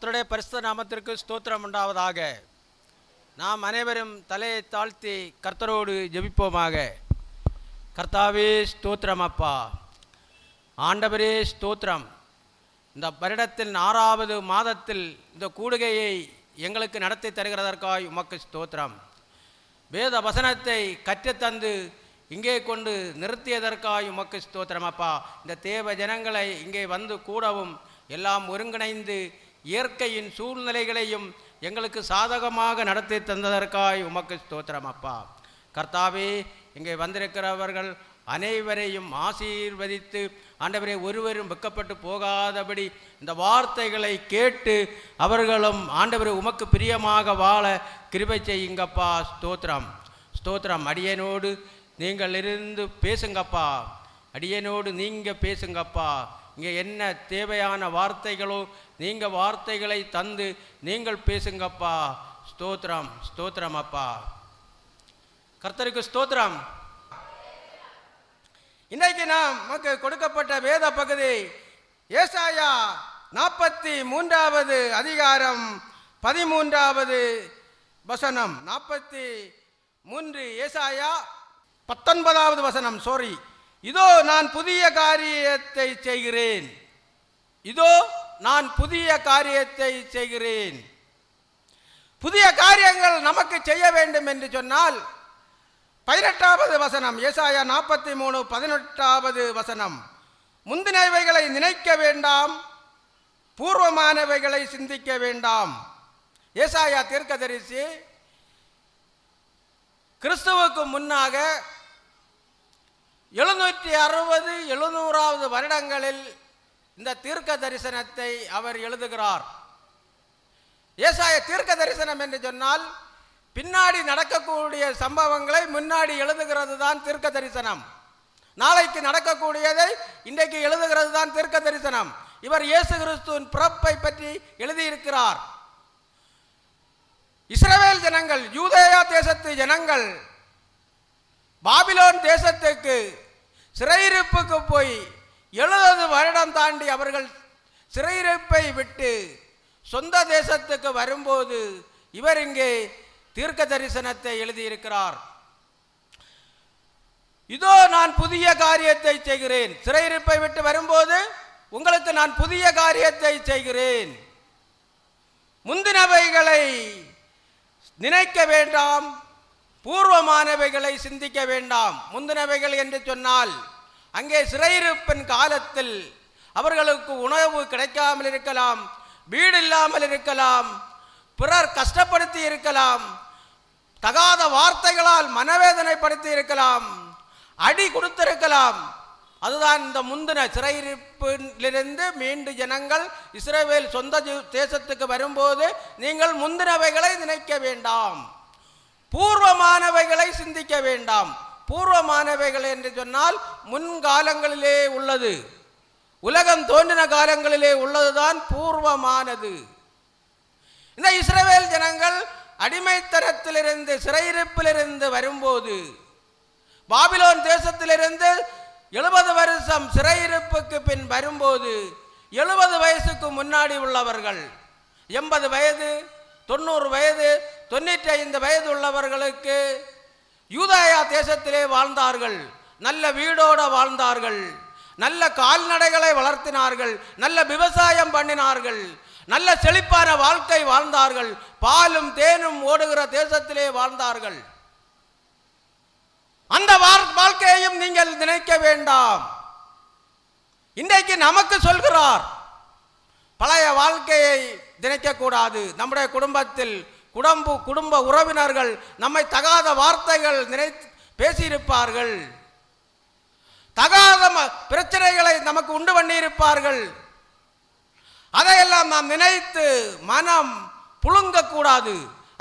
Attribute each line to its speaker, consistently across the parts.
Speaker 1: கர்த்தருடைய பரிசுத்த நாமத்திற்கு ஸ்தோத்திரம் உண்டாவதாக. நாம் அனைவரும் தலையை தாழ்த்தி கர்த்தரோடு ஜெபிப்போமாக. கர்த்தாவே ஸ்தோத்திரம் அப்பா, ஆண்டவரே ஸ்தோத்திரம். இந்த வருடத்தின் 6வது மாதத்தில் இந்த கூடுகையை எங்களுக்கு நடத்தி தருகிறதற்காய் உமக்கு ஸ்தோத்திரம். வேத வசனத்தை கற்றுத்தந்து இங்கே கொண்டு நிறுத்தியதற்காய் உமக்கு ஸ்தோத்திரம் அப்பா. இந்த தேவ ஜனங்களை இங்கே வந்து கூடவும் எல்லாம் ஒருங்கிணைந்து இயற்கையின் சூழ்நிலைகளையும் எங்களுக்கு சாதகமாக நடத்தி தந்ததற்காய் உமக்கு ஸ்தோத்திரம் அப்பா. கர்த்தாவே, இங்கே வந்திருக்கிறவர்கள் அனைவரையும் ஆசீர்வதித்து ஆண்டவரே ஒருவரும் வெட்கப்பட்டு போகாதபடி இந்த வார்த்தைகளை கேட்டு அவர்களும் ஆண்டவரே உமக்கு பிரியமாக வாழ கிருபை செய்யுங்கப்பா. ஸ்தோத்திரம் ஸ்தோத்திரம். அடியனோடு நீங்கள் இருந்து பேசுங்கப்பா, அடியனோடு நீங்கள் பேசுங்கப்பா. இங்கே என்ன தேவையான வார்த்தைகளோ நீங்கள் வார்த்தைகளை தந்து நீங்கள் பேசுங்கப்பா. ஸ்தோத்திரம் ஸ்தோத்திரம் அப்பா. கர்த்தருக்கு ஸ்தோத்திரம். இன்றைக்கு நமக்கு கொடுக்கப்பட்ட வேத பகுதி ஏசாயா 43வது அதிகாரம் 13வது வசனம். 43 ஏசாயா 19வது வசனம். இதோ நான் புதிய காரியத்தை செய்கிறேன், இதோ நான் புதிய காரியத்தை செய்கிறேன். புதிய காரியங்கள் நமக்கு செய்ய வேண்டும் என்று சொன்னால் 18வது வசனம், ஏசாயா 43 18வது வசனம். முந்தினவைகளை நினைக்க வேண்டாம், பூர்வமானவைகளை சிந்திக்க வேண்டாம். ஏசாயா தீர்க்கதரிசி கிறிஸ்துவுக்கு முன்னாக 760-700வது வருடங்களில் இந்த தீர்க்க தரிசனத்தை அவர் எழுதுகிறார். ஏசாயா தீர்க்க தரிசனம் என்று சொன்னால் பின்னாடி நடக்கக்கூடிய சம்பவங்களை முன்னாடி எழுதுகிறது தான் தீர்க்க தரிசனம். நாளைக்கு நடக்கக்கூடியதை இன்றைக்கு எழுதுகிறது தான் தீர்க்க தரிசனம். இவர் இயேசு கிறிஸ்துவின் பிறப்பை பற்றி எழுதியிருக்கிறார். இஸ்ரவேல் ஜனங்கள், யூதேயா தேசத்து ஜனங்கள் பாபிலோன் தேசத்துக்கு சிறையிருப்புக்கு போய் 70 வருடம் தாண்டி அவர்கள் சிறையிருப்பை விட்டு சொந்த தேசத்துக்கு வரும்போது இவர் இங்கே தீர்க்க தரிசனத்தை எழுதியிருக்கிறார். இதோ நான் புதிய காரியத்தை செய்கிறேன். சிறையிருப்பை விட்டு வரும்போது உங்களுக்கு நான் புதிய காரியத்தை செய்கிறேன். முந்தினவைகளை நினைக்க வேண்டாம், பூர்வமானவைகளை சிந்திக்க வேண்டாம். முந்தினவைகள் என்று சொன்னால் அங்கே சிறையிருப்பின் காலத்தில் அவர்களுக்கு உணவு கிடைக்காமல் இருக்கலாம், வீடு இல்லாமல் இருக்கலாம், பிறர் கஷ்டப்படுத்தி இருக்கலாம், தகாத வார்த்தைகளால் மனவேதனைப்படுத்தி இருக்கலாம், அடி கொடுத்திருக்கலாம். அதுதான் இந்த முந்தின சிறையிருப்பிலிருந்து மீண்டு ஜனங்கள் இஸ்ரவேல் சொந்த தேசத்துக்கு வரும்போது நீங்கள் முந்தினவைகளை நினைக்க வேண்டாம், பூர்வமானவைகளை சிந்திக்க வேண்டாம். பூர்வமானவைகள் என்று சொன்னால் முன்காலங்களிலே உள்ளது, உலகம் தோன்றின காலங்களிலே உள்ளதுதான் பூர்வமானது. இந்த இஸ்ரவேல் ஜனங்கள் அடிமைத்தனத்திலிருந்து சிறையிருப்பிலிருந்து வரும்போது பாபிலோன் தேசத்திலிருந்து 70 வருஷம் சிறையிருப்புக்கு பின் வரும்போது 70 வயசுக்கு முன்னாடி உள்ளவர்கள் 80 வயது, 90 வயது, 95 வயது உள்ளவர்களுக்கு யூதேயா தேசத்திலே வாழ்ந்தார்கள். நல்ல வீடோடு வாழ்ந்தார்கள், நல்ல கால்நடைகளை வளர்த்தினார்கள், நல்ல விவசாயம் பண்ணினார்கள், நல்ல செழிப்பான வாழ்க்கை வாழ்ந்தார்கள், பாலும் தேனும் ஓடுகிற தேசத்திலே வாழ்ந்தார்கள். அந்த வாழ்க்கையையும் நீங்கள் நினைக்க வேண்டாம். இன்றைக்கு நமக்கு சொல்கிறார், பழைய வாழ்க்கையை நினைக்கக்கூடாது. நம்முடைய குடும்பத்தில் குடும்ப உறவினர்கள் நம்மை தகாத வார்த்தைகள் பேசியிருப்பார்கள், தகாத பிரச்சனைகளை நமக்கு உண்டு பண்ணியிருப்பார்கள். அதையெல்லாம் நாம் நினைத்து மனம் புழுங்கக்கூடாது.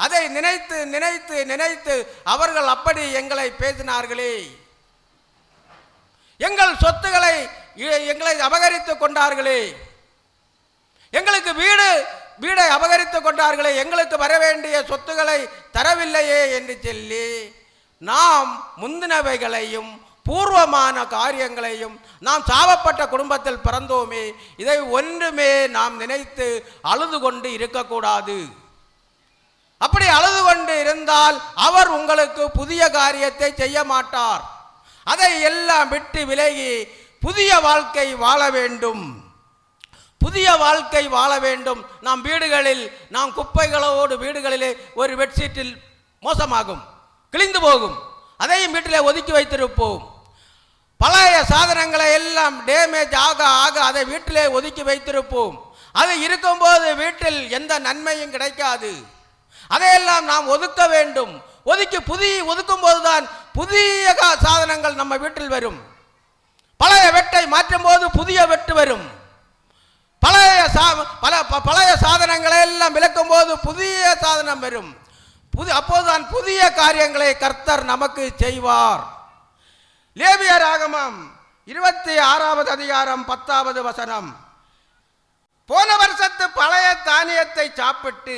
Speaker 1: அதை நினைத்து நினைத்து நினைத்து அவர்கள் அப்படி எங்களை பேசினார்களே, எங்கள் சொத்துக்களை எங்களை அபகரித்துக் கொண்டார்களே, எங்களுக்கு வீடை அபகரித்துக் கொண்டார்களே, எங்களுக்கு வர வேண்டிய சொத்துக்களை தரவில்லையே என்று சொல்லி நாம் முந்தினவைகளையும் பூர்வமான காரியங்களையும் நாம் சாபப்பட்ட குடும்பத்தில் பிறந்தோமே, இதை ஒன்றுமே நாம் நினைத்து அழுது கொண்டு இருக்கக்கூடாது. அப்படி அழுது கொண்டு இருந்தால் அவர் உங்களுக்கு புதிய காரியத்தை செய்ய மாட்டார். அதை எல்லாம் விட்டு விலகி புதிய வாழ்க்கை வாழ வேண்டும். புதிய வாழ்க்கை வாழ வேண்டும். நாம் வீடுகளில் நாம் குப்பைகளோடு வீடுகளிலே ஒரு பெட்ஷீட்டில் மோசமாகும், கிழிந்து போகும், அதையும் வீட்டிலே ஒதுக்கி வைத்திருப்போம். பழைய சாதனங்களை எல்லாம் டேமேஜ் ஆக ஆக அதை வீட்டிலே ஒதுக்கி வைத்திருப்போம். அது இருக்கும்போது வீட்டில் எந்த நன்மையும் கிடைக்காது. அதையெல்லாம் நாம் ஒதுக்க வேண்டும். ஒதுக்கும் போதுதான் புதிய சாதனங்கள் நம்ம வீட்டில் வரும். பழைய வெட்டை மாற்றும் போது புதிய வெட்டு வரும். பழைய சாதனங்களை எல்லாம் விளக்கும் போது புதிய சாதனம் வரும். அப்போதுதான் புதிய காரியங்களை கர்த்தர் நமக்கு செய்வார். லேவியராகமம் 26வது அதிகாரம் 10வது வசனம். போன வருஷத்து பழைய தானியத்தை சாப்பிட்டு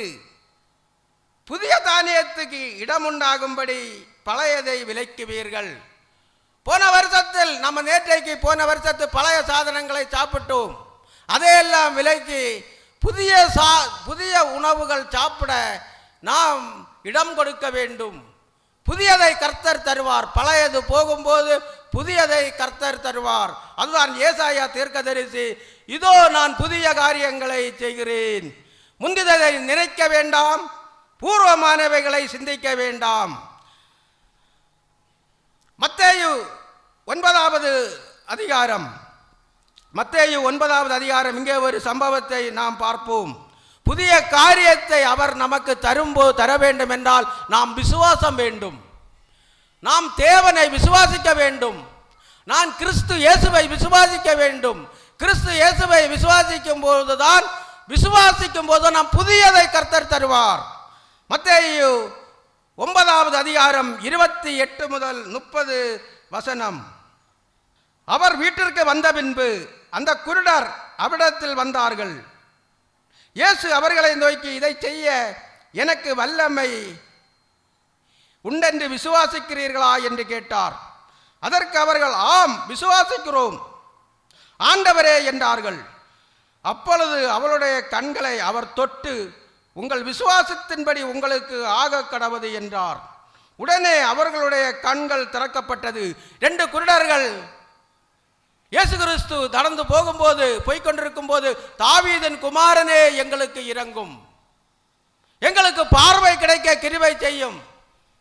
Speaker 1: புதிய தானியத்துக்கு இடம் உண்டாகும்படி பழையதை விலக்குவீர்கள். போன வருஷத்தில் நம்ம நேற்றைக்கு போன வருஷத்து பழைய சாதனங்களை சாப்பிட்டோம். அதையெல்லாம் விலக்கி புதிய உணவுகள் சாப்பிட நாம் இடம் கொடுக்க வேண்டும். புதியதை கர்த்தர் தருவார். பழையது போகும்போது புதியதை கர்த்தர் தருவார். அதுதான் ஏசாயா தீர்க்கதரிசி, இதோ நான் புதிய காரியங்களை செய்கிறேன், முந்தினதை நினைக்க வேண்டாம், பூர்வமானவைகளை சிந்திக்க வேண்டாம். மத்தேயு 9வது அதிகாரம் இங்கே ஒரு சம்பவத்தை நாம் பார்ப்போம். புதிய காரியத்தை அவர் நமக்கு தர வேண்டும் என்றால் நாம் விசுவாசம் வேண்டும். நாம் தேவனை விசுவாசிக்க வேண்டும். நான் கிறிஸ்து இயேசுவை விசுவாசிக்க வேண்டும். கிறிஸ்து இயேசுவை விசுவாசிக்கும் போது நாம் புதியதை கர்த்தர் தருவார். மத்தேயு 9வது அதிகாரம் 28 முதல் 30 வசனம். அவர் வீட்டிற்கு வந்த பின்பு அந்த குருடர் அவிடத்தில் வந்தார்கள். இயேசு அவர்களை நோக்கி, இதை செய்ய எனக்கு வல்லமை உண்டென்று விசுவாசிக்கிறீர்களா என்று கேட்டார். அதற்கு அவர்கள், ஆம் விசுவாசிக்கிறோம் ஆண்டவரே என்றார்கள். அப்பொழுது அவளுடைய கண்களை அவர் தொட்டு, உங்கள் விசுவாசத்தின்படி உங்களுக்கு ஆக கடவது என்றார். உடனே அவர்களுடைய கண்கள் திறக்கப்பட்டது. 2 குருடர்கள் இயேசு கிறிஸ்து நடந்து போய்கொண்டிருக்கும் போது, தாவீதின் குமாரனே எங்களுக்கு இரங்கும், எங்களுக்கு பார்வை கிடைக்க கிருபை செய்யும்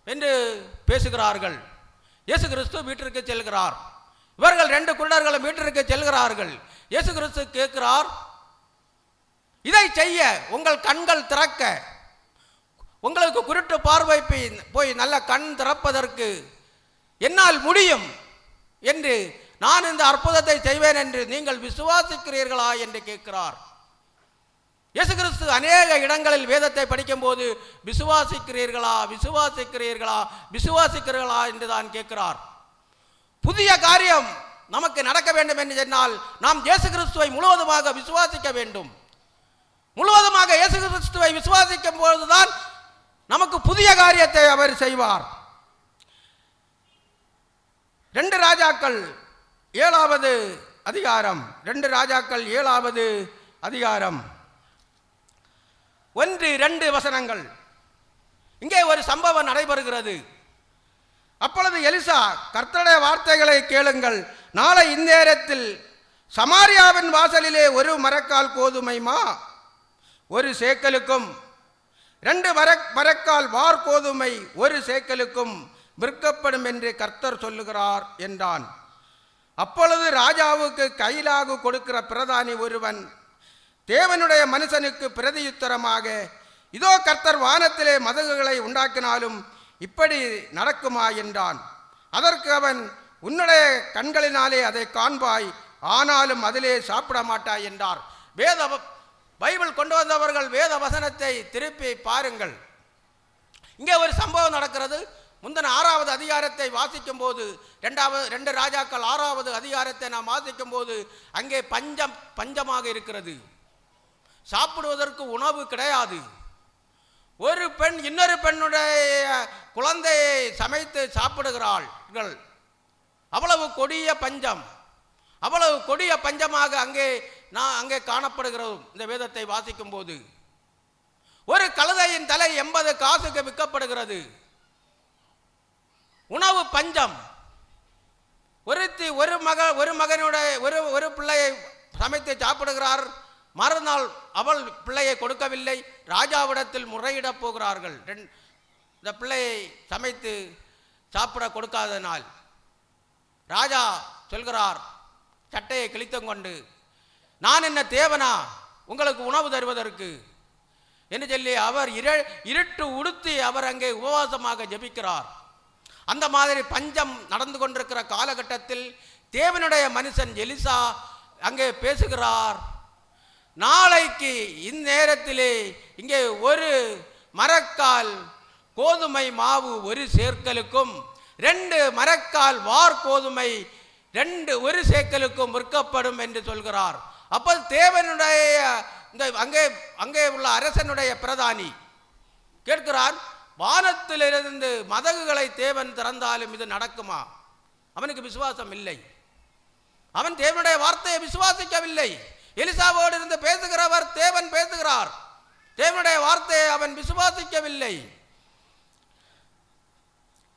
Speaker 1: என்று பேசுகிறார்கள். இயேசு கிறிஸ்து வீட்டிற்கு செல்கிறார். இவர்கள் 2 குருடர்களும் வீட்டிற்கு செல்கிறார்கள். இயேசு கிறிஸ்து கேட்கிறார், இதை செய்ய உங்கள் கண்கள் திறக்க, உங்களுக்கு குருட்டு பார்வை போய் நல்ல கண் திறப்பதற்கு என்னால் முடியும் என்று, நான் இந்த அற்புதத்தை செய்வேன் என்று நீங்கள் விசுவாசிக்கிறீர்களா என்று கேட்கிறார். இயேசு கிறிஸ்து அநேக இடங்களில் வேதத்தை படிக்கும் போது விசுவாசிக்கிறீர்களா என்று தான் கேட்கிறார். புதிய காரியம் நமக்கு நடக்க வேண்டும் என்று சொன்னால் நாம் இயேசு கிறிஸ்துவை முழுவதுமாக விசுவாசிக்க வேண்டும். முழுவதுமாக இயேசு கிறிஸ்துவை விசுவாசிக்கும் பொழுதுதான் நமக்கு புதிய காரியத்தை அவர் செய்வார். 2 ராஜாக்கள் 7வது அதிகாரம் 1-2 வசனங்கள். இங்கே ஒரு சம்பவம் நடைபெறுகிறது. அப்பொழுது எலிசா, கர்த்தருடைய வார்த்தைகளை கேளுங்கள், நாளை இந்நேரத்தில் சமாரியாவின் வாசலிலே 1 மரக்கால் கோதுமைமா 1 சேக்கலுக்கும் 2 மரக்கால் வார் கோதுமை 1 சேக்கலுக்கும் விற்கப்படும் என்று கர்த்தர் சொல்லுகிறார் என்றான். அப்பொழுது ராஜாவுக்கு கைலாகு கொடுக்கிற பிரதானி ஒருவன் தேவனுடைய மனுஷனுக்கு பிரதியுத்தரமாக, இதோ கர்த்தர் வானத்திலே மதகுகளை உண்டாக்கினாலும் இப்படி நடக்குமா என்றான். அதற்கு அவன், உன்னுடைய கண்களினாலே அதை காண்பாய், ஆனாலும் அதிலே சாப்பிட மாட்டாய் என்றார். பைபிள் கொண்டு வந்தவர்கள் வேத வசனத்தை திருப்பி பாருங்கள். இங்கே ஒரு சம்பவம் நடக்கிறது. முந்தின 6வது அதிகாரத்தை வாசிக்கும் போது 2 ராஜாக்கள் 6வது அதிகாரத்தை நாம் வாசிக்கும் போது அங்கே பஞ்சமாக இருக்கிறது. சாப்பிடுவதற்கு உணவு கிடையாது. ஒரு பெண் இன்னொரு பெண்ணுடைய குழந்தையை சமைத்து சாப்பிடுகிறாள். அவ்வளவு கொடிய பஞ்சம், அவ்வளவு கொடிய பஞ்சமாக அங்கே காணப்படுகிறது. இந்த வேதத்தை வாசிக்கும் போது ஒரு கழுதையின் தலை 80 காசுக்கு விற்கப்படுகிறது. உணவு பஞ்சம். ஒரு மகனுடைய ஒரு பிள்ளையை சமைத்து சாப்பிடுகிறார். மறுநாள் அவள் பிள்ளையை கொடுக்கவில்லை. ராஜாவிடத்தில் முறையிடப் போகிறார்கள். இந்த பிள்ளையை சமைத்து சாப்பிட கொடுக்காதனால் ராஜா சொல்கிறார், சட்டையை கிழித்துக்கொண்டு, நான் என்ன தேவனா உங்களுக்கு உணவு தருவதற்கு என்று சொல்லி அவர் இருட்டு உடுத்தி அவர் அங்கே உபவாசமாக ஜெபிக்கிறார். அந்த மாதிரி பஞ்சம் நடந்து கொண்டிருக்கிற காலகட்டத்தில் தேவனுடைய மனுஷன் எலிசா அங்கே பேசுகிறார். நாளைக்கு இந்நேரத்திலே இங்கே ஒரு மரக்கால் கோதுமை மாவு ஒரு சேக்கலுக்கும் 2 மரக்கால் வார் கோதுமை 1 சேக்கலுக்கும் விற்கப்படும் என்று சொல்கிறார். அப்போ தேவனுடைய இந்த அங்கே உள்ள அரசனுடைய பிரதானி கேட்கிறார், வானத்திலிருந்து மதகுகளை தேவன் திறந்தாலும் இது நடக்குமா? அவனுக்கு விசுவாசம் இல்லை. அவன் தேவனுடைய வார்த்தையை விசுவாசிக்கவில்லை. எலிசாவோடு இருந்து பேசுகிறவர் தேவன் பேசுகிறார். தேவனுடைய வார்த்தையை அவன் விசுவாசிக்கவில்லை.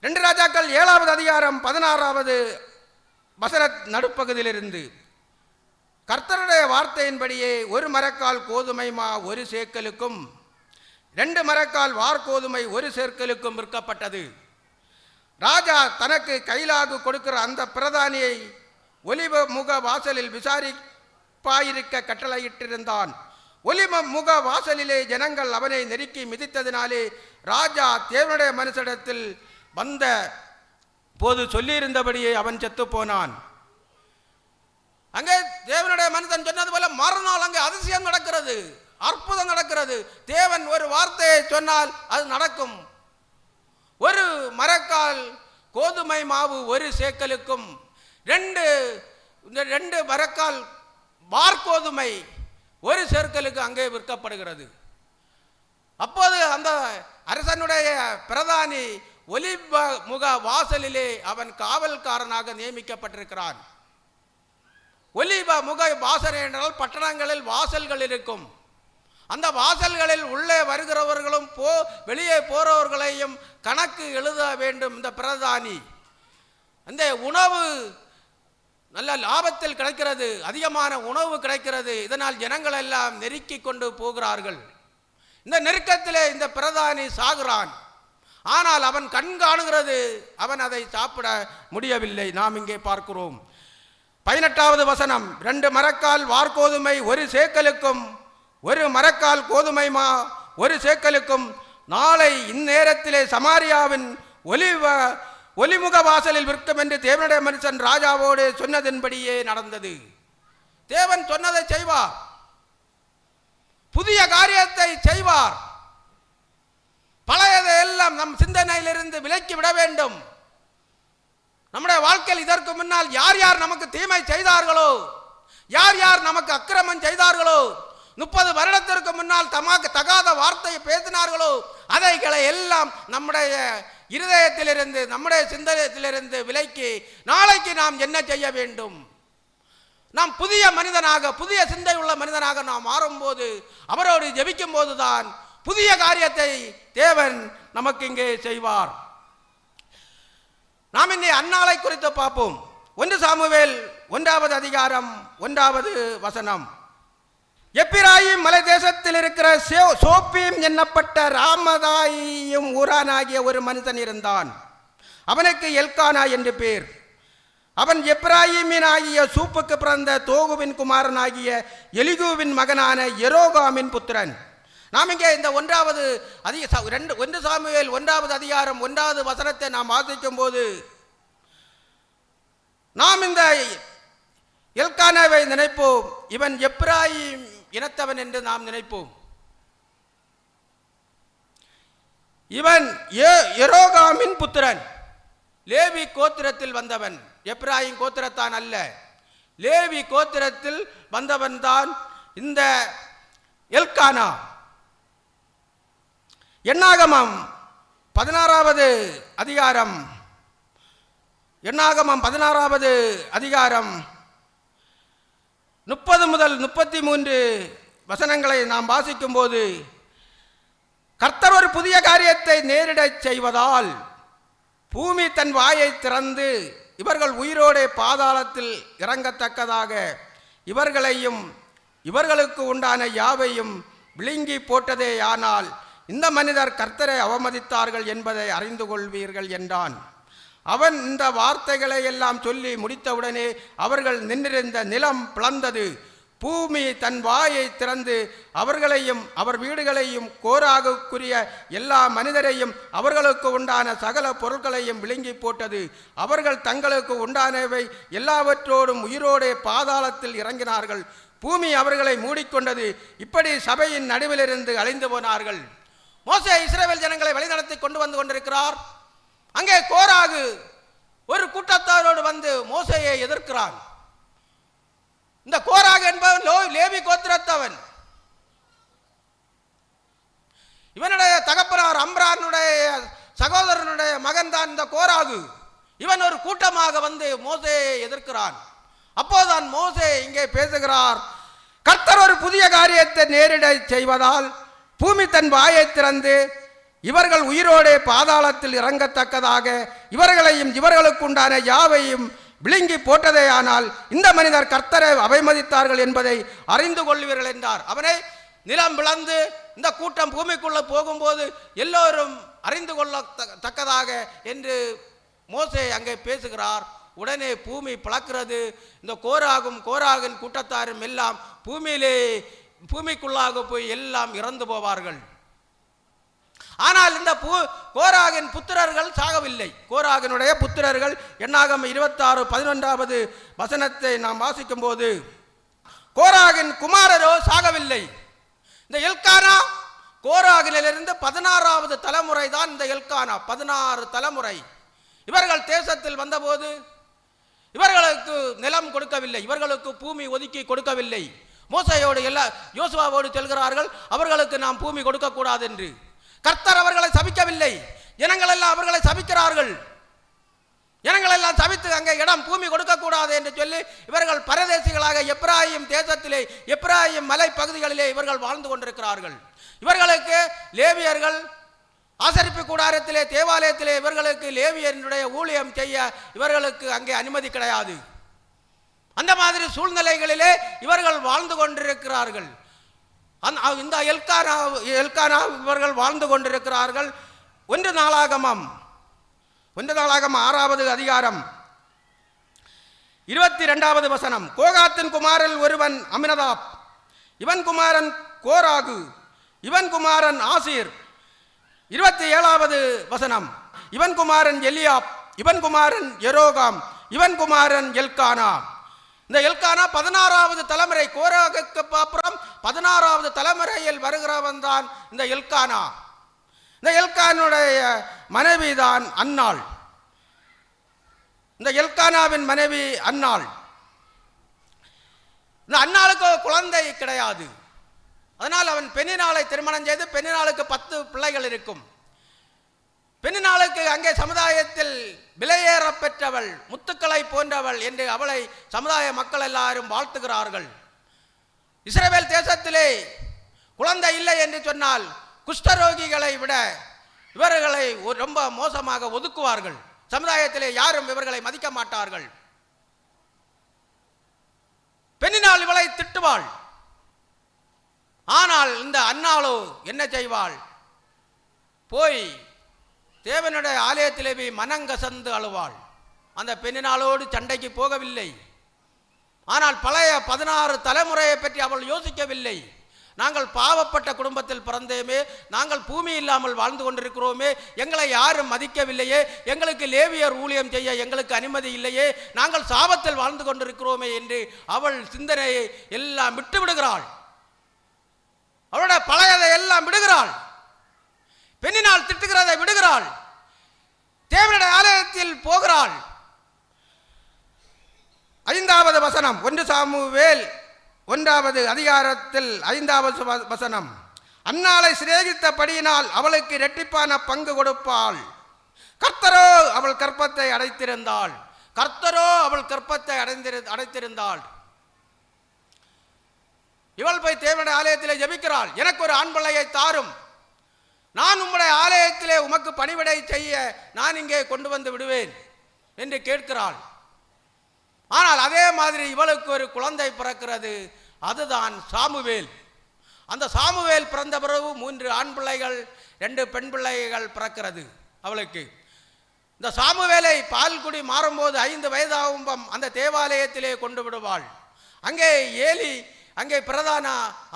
Speaker 1: 2 ராஜாக்கள் 7வது அதிகாரம் 16வது வசன நடுப்பகுதியிலிருந்து, கர்த்தருடைய வார்த்தையின்படியே 1 மரக்கால் கோதுமை மா 1 சேக்கலுக்கும் 2 மரக்கால் வார் கோதுமை 1 சேக்கலுக்கும் விற்கப்பட்டது. ராஜா தனக்கு கைலாகு கொடுக்கிற அந்த பிரதானியை ஒலிவ முக வாசலில் விசாரிப்பாயிருக்க கட்டளையிட்டிருந்தான். ஒலிவ முக வாசலிலே ஜனங்கள் அவனை நெருக்கி மிதித்ததினாலே ராஜா தேவனுடைய மனுஷனிடத்தில் வந்த போது சொல்லியிருந்தபடியே அவன் செத்து போனான். அங்கே தேவனுடைய மனுஷன் சொன்னது போல மறுநாள் அங்கே அதிசயம் நடக்கிறது, அற்புதம் நடக்கிறது. தேவன் ஒரு வார்த்தையை சொன்னால் அது நடக்கும். 1 மரக்கால் கோதுமை மாவு 1 சேக்கலுக்கும் 2 மரக்கால் வார்கோதுமை 1 சேக்கலுக்கு அங்கே விற்கப்படுகிறது. அப்போது அந்த அரசனுடைய பிரதானி ஒலிவ முக வாசலிலே அவன் காவல்காரனாக நியமிக்கப்பட்டிருக்கிறான். ஒலிவ முக வாசல் என்றால் பட்டணங்களில் வாசல்கள் இருக்கும். அந்த வாசல்களில் உள்ளே வருகிறவர்களும் வெளியே போறவர்களையும் கணக்கு எழுத வேண்டும். இந்த பிரதானி அந்த உணவு நல்ல லாபத்தில் கிடைக்கிறது, அதிகமான உணவு கிடைக்கிறது. இதனால் ஜனங்கள் எல்லாம் நெருக்கி கொண்டு போகிறார்கள். இந்த நெருக்கத்திலே இந்த பிரதானி சாகுறான். ஆனால் அவன் கண் காணுகிறது, அவன் அதை சாப்பிட முடியவில்லை. நாம் இங்கே பார்க்கிறோம் 18வது வசனம், 2 மரக்கால் வார்கோதுமை 1 சேக்கலுக்கும் 1 மரக்கால் கோதுமை மா 1 சேக்கலுக்கும் நாளை இந்நேரத்திலே சமாரியாவின் ஒலிமுக வாசலில் விற்கும் என்று தேவனுடைய மனுஷன் ராஜாவோடு சொன்னதன்படியே நடந்தது. தேவன் சொன்னதை செய்வார், புதிய காரியத்தை செய்வார். பழையதை எல்லாம் நம் சிந்தனையிலிருந்து விலக்கி விட வேண்டும். நம்முடைய வாழ்க்கையில் இதற்கு முன்னால் யார் யார் நமக்கு தீமை செய்தார்களோ, யார் யார் நமக்கு அக்கிரமம் செய்தார்களோ, 30 வருடத்திற்கு முன்னால் தமக்கு தகாத வார்த்தையை பேசினார்களோ, அதைகளை எல்லாம் நம்முடைய இருதயத்திலிருந்து நம்முடைய சிந்தனையிலிருந்து விலக்கி நாளைக்கு நாம் என்ன செய்ய வேண்டும்? நாம் புதிய மனிதனாக, புதிய சிந்தை உள்ள மனிதனாக நாம் மாறும்போது, அவரோடு ஜெபிக்கும் போதுதான் புதிய காரியத்தை தேவன் நமக்கு இங்கே செய்வார். நாம் இன்னை அன்னாளை குறித்து பார்ப்போம். 1 சாமுவேல் 1வது அதிகாரம் 1வது வசனம். எப்பிராயிம் மலை தேசத்தில் இருக்கிற சோப்பீம் என்னப்பட்ட ராமதாயும் ஊரானாகிய ஒரு மனிதன் இருந்தான். அவனுக்கு எல்கானா என்று பேர். அவன் எப்பிராயிமின் ஆகிய சூப்புக்கு பிறந்த தோகுவின் குமாரனாகிய எலிகூவின் மகனான எரோகாமின் புத்திரன். நாம் இங்கே இந்த 1 சாமுவேல் 1வது அதிகாரம் 1வது வசனத்தை நாம் வாசிக்கும் போது நாம் இந்த எல்கானாவை நினைப்போம். இவன் எப்பிராயிம் இனத்தவன் என்று நாம் நினைப்போம். இவன் எரோகாமின் புத்திரன், லேவி கோத்திரத்தில் வந்தவன். எப்பிராயிம் கோத்திரத்தான் அல்ல, லேவி கோத்திரத்தில் வந்தவன் தான் இந்த எல்கானா. என்னாகமம் 16வது அதிகாரம் எண்ணாகமம் 16வது அதிகாரம் 30 முதல் 33 வசனங்களை நாம் வாசிக்கும் போது, கர்த்தர் ஒரு புதிய காரியத்தை நேரிடச் செய்வதால் பூமி தன் வாயை திறந்து இவர்கள் உயிரோடே பாதாளத்தில் இறங்கத்தக்கதாக இவர்களையும் இவர்களுக்கு உண்டான யாவையும் விழுங்கி போட்டதேயானால் இந்த மனிதர் கர்த்தரை அவமதித்தார்கள் என்பதை அறிந்து கொள்வீர்கள் என்றான். அவன் இந்த வார்த்தைகளை எல்லாம் சொல்லி முடித்தவுடனே அவர்கள் நின்றிருந்த நிலம் பிளந்தது. பூமி தன் வாயை திறந்து அவர்களையும் அவர் வீடுகளையும் கோராகுக்குரிய எல்லா மனிதரையும் அவர்களுக்கு உண்டான சகல பொருட்களையும் விழுங்கி போட்டது. அவர்கள் தங்களுக்கு உண்டானவை எல்லாவற்றோடும் உயிரோடே பாதாளத்தில் இறங்கினார்கள். பூமி அவர்களை மூடிக்கொண்டது. இப்படி சபையின் நடுவிலிருந்து அழிந்து போனார்கள். மோசே இஸ்ரவேல் ஜனங்களை வழிநடத்தி கொண்டு வந்து கொண்டிருக்கிறார். அங்கே கோராகு ஒரு கூட்டத்தாரோடு வந்து மோசேயை எதிர்க்கிறான். இந்த கோராகு என்பவன் லேவி கோத்திரத்தவன். இவனுடைய தகப்பனார் அம்ரானுடைய சகோதரனுடைய மகன் தான் இந்த கோராகு. இவன் ஒரு கூட்டமாக வந்து மோசேயை எதிர்க்கிறான். அப்போதான் மோசே இங்கே பேசுகிறார், கர்த்தர் ஒரு புதிய காரியத்தை நேரிட செய்வதால் பூமி தன் வாயை திறந்து இவர்கள் உயிரோடே பாதாளத்தில் இறங்கத்தக்கதாக இவர்களையும் இவர்களுக்கு உண்டான யாவையும் விழுங்கி போட்டதேயானால் இந்த மனிதர் கர்த்தரை அவமதித்தார்கள் என்பதை அறிந்து கொள்வீர்கள் என்றார். அவனை நிலம் பிளந்து இந்த கூட்டம் பூமிக்குள்ள போகும்போது எல்லோரும் அறிந்து கொள்ளத்தக்கதாக என்று மோசே அங்கே பேசுகிறார். உடனே பூமி பிளக்கிறது. இந்த கோராகின் கூட்டத்தாரும் எல்லாம் பூமிக்குள்ளாக போய் எல்லாம் இறந்து போவார்கள். ஆனால் இந்த கோராகின் புத்திரர்கள் சாகவில்லை. கோராகினுடைய புத்திரர்கள் எண்ணாகமம் 26:11வது வசனத்தை நாம் வாசிக்கும் போது, கோராகின் குமாரரோ சாகவில்லை. இந்த எல்கானா கோராகிலிருந்து 16வது தலைமுறை தான். இந்த எல்கானா 16 தலைமுறை. இவர்கள் தேசத்தில் வந்தபோது இவர்களுக்கு நிலம் கொடுக்கவில்லை, இவர்களுக்கு பூமி ஒதுக்கி கொடுக்கவில்லை. மோசையோடு யோசுவாவோடு செல்கிறார்கள், அவர்களுக்கு நாம் பூமி கொடுக்கக்கூடாது என்று. கர்த்தர் அவர்களை சபிக்கவில்லை, ஜனங்கள் எல்லாம் அவர்களை சபிக்கிறார்கள். ஜனங்கள் எல்லாம் சபித்து அங்கே இடம் பூமி கொடுக்கக்கூடாது என்று சொல்லி இவர்கள் பரதேசிகளாக எப்ராயிம் தேசத்திலே எப்ராயிம் மலை பகுதிகளிலே இவர்கள் வாழ்ந்து கொண்டிருக்கிறார்கள். இவர்களுக்கு லேவியர்கள் ஆசரிப்பு கூடாரத்திலே தேவாலயத்திலே இவர்களுக்கு லேவியனுடைய ஊழியம் செய்ய இவர்களுக்கு அங்கே அனுமதி கிடையாது. அந்த மாதிரி சூழ்நிலைகளிலே இவர்கள் வாழ்ந்து கொண்டிருக்கிறார்கள். இந்த எல்கானா இவர்கள் வாழ்ந்து கொண்டிருக்கிறார்கள். 1 நாளாகமம் 6வது அதிகாரம் 22வது வசனம். கோகாத்தின் குமாரன் ஒருவன் அமினதாப், இவன் குமாரன் கோராகு, இவன் குமாரன் ஆசீர். 27வது வசனம். இவன் குமாரன் எலியாப், இவன் குமாரன் எரோகாம், இவன் குமாரன் எல்கானா. இந்த எல்கானா 16வது தலைமுறை. கோராகுக்கு அப்புறம் 16வது தலைமுறையில் வருகிறவன் தான் இந்த எல்கானா. இந்த எல்கானுடைய மனைவி தான் அன்னாள். இந்த எல்கானாவின் மனைவி அன்னாள். இந்த அன்னாளுக்கு குழந்தை கிடையாது. அதனால் அவன் பெண்ணினாளை திருமணம் செய்து, பெண்ணினாளுக்கு 10 பிள்ளைகள் இருக்கும். பெண்ணினாளுக்கு அங்கே சமுதாயத்தில் விலையேற பெற்றவள், முத்துக்களை போன்றவள் என்று அவளை சமுதாய மக்கள் எல்லாரும் வாழ்த்துகிறார்கள். இஸ்ரவேல் தேசத்திலே குழந்தை இல்லை என்று சொன்னால் குஷ்டரோகிகளை விட இவர்களை ரொம்ப மோசமாக ஒதுக்குவார்கள். சமுதாயத்திலே யாரும் இவர்களை மதிக்க மாட்டார்கள். பெண்ணினால் இவளை திட்டுவாள். ஆனால் இந்த அன்னாளோ என்ன செய்வாள்? போய் தேவனுடைய ஆலயத்திலே போய் மனங்கசந்து அழுவாள். அந்த பெண்ணினாளோடு சண்டைக்கு போகவில்லை. ஆனால் பழைய 16 தலைமுறையை பற்றி அவள் யோசிக்கவில்லை. நாங்கள் பாவப்பட்ட குடும்பத்தில் பிறந்தேமே, நாங்கள் பூமி இல்லாமல் வாழ்ந்து கொண்டிருக்கிறோமே, எங்களை யாரும் மதிக்கவில்லையே, எங்களுக்கு லேவியர் ஊழியம் செய்ய எங்களுக்கு அனுமதி இல்லையே, நாங்கள் சாபத்தில் வாழ்ந்து கொண்டிருக்கிறோமே என்று அவள் சிந்தனையை எல்லாம் விட்டு விடுகிறாள். அவளுடைய பழையதை எல்லாம் விடுகிறாள். பெண்ணினால் திட்டுகிறதை விடுகிறாள். தேவனுடைய ஆலயத்தில் போகிறாள். 5வது வசனம். 1 சாமுவேல் 1வது அதிகாரத்தில் 5வது வசனம். அன்னாளை சிநேகித்தபடியினால் அவளுக்கு இரட்டிப்பான பங்கு கொடுப்பாள். கர்த்தரோ அவள் கற்பத்தை அடைத்திருந்தாள். கர்த்தரோ அவள் கற்பத்தை அடைத்திருந்தாள். இவள் போய் தேவனுடைய ஆலயத்திலே ஜெபிக்கிறாள், எனக்கு ஒரு ஆண் பிள்ளையை தாரும், நான் உம்முடைய ஆலயத்திலே உமக்கு பணிவிடை செய்ய நான் இங்கே கொண்டு வந்து விடுவேன் என்று கேட்கிறாள். ஆனால் அதே மாதிரி இவளுக்கு ஒரு குழந்தை பிறக்கிறது, அதுதான் சாமுவேல். அந்த சாமுவேல் பிறந்த பிறகு 3 ஆண் பிள்ளைகள் 2 பெண் பிள்ளைகள் பிறக்கிறது அவளுக்கு. இந்த சாமுவேலை பால்குடி மாறும்போது 5 வயதாகும் அந்த தேவாலயத்திலே கொண்டு விடுவாள். அங்கே ஏலி அங்கே பிரதான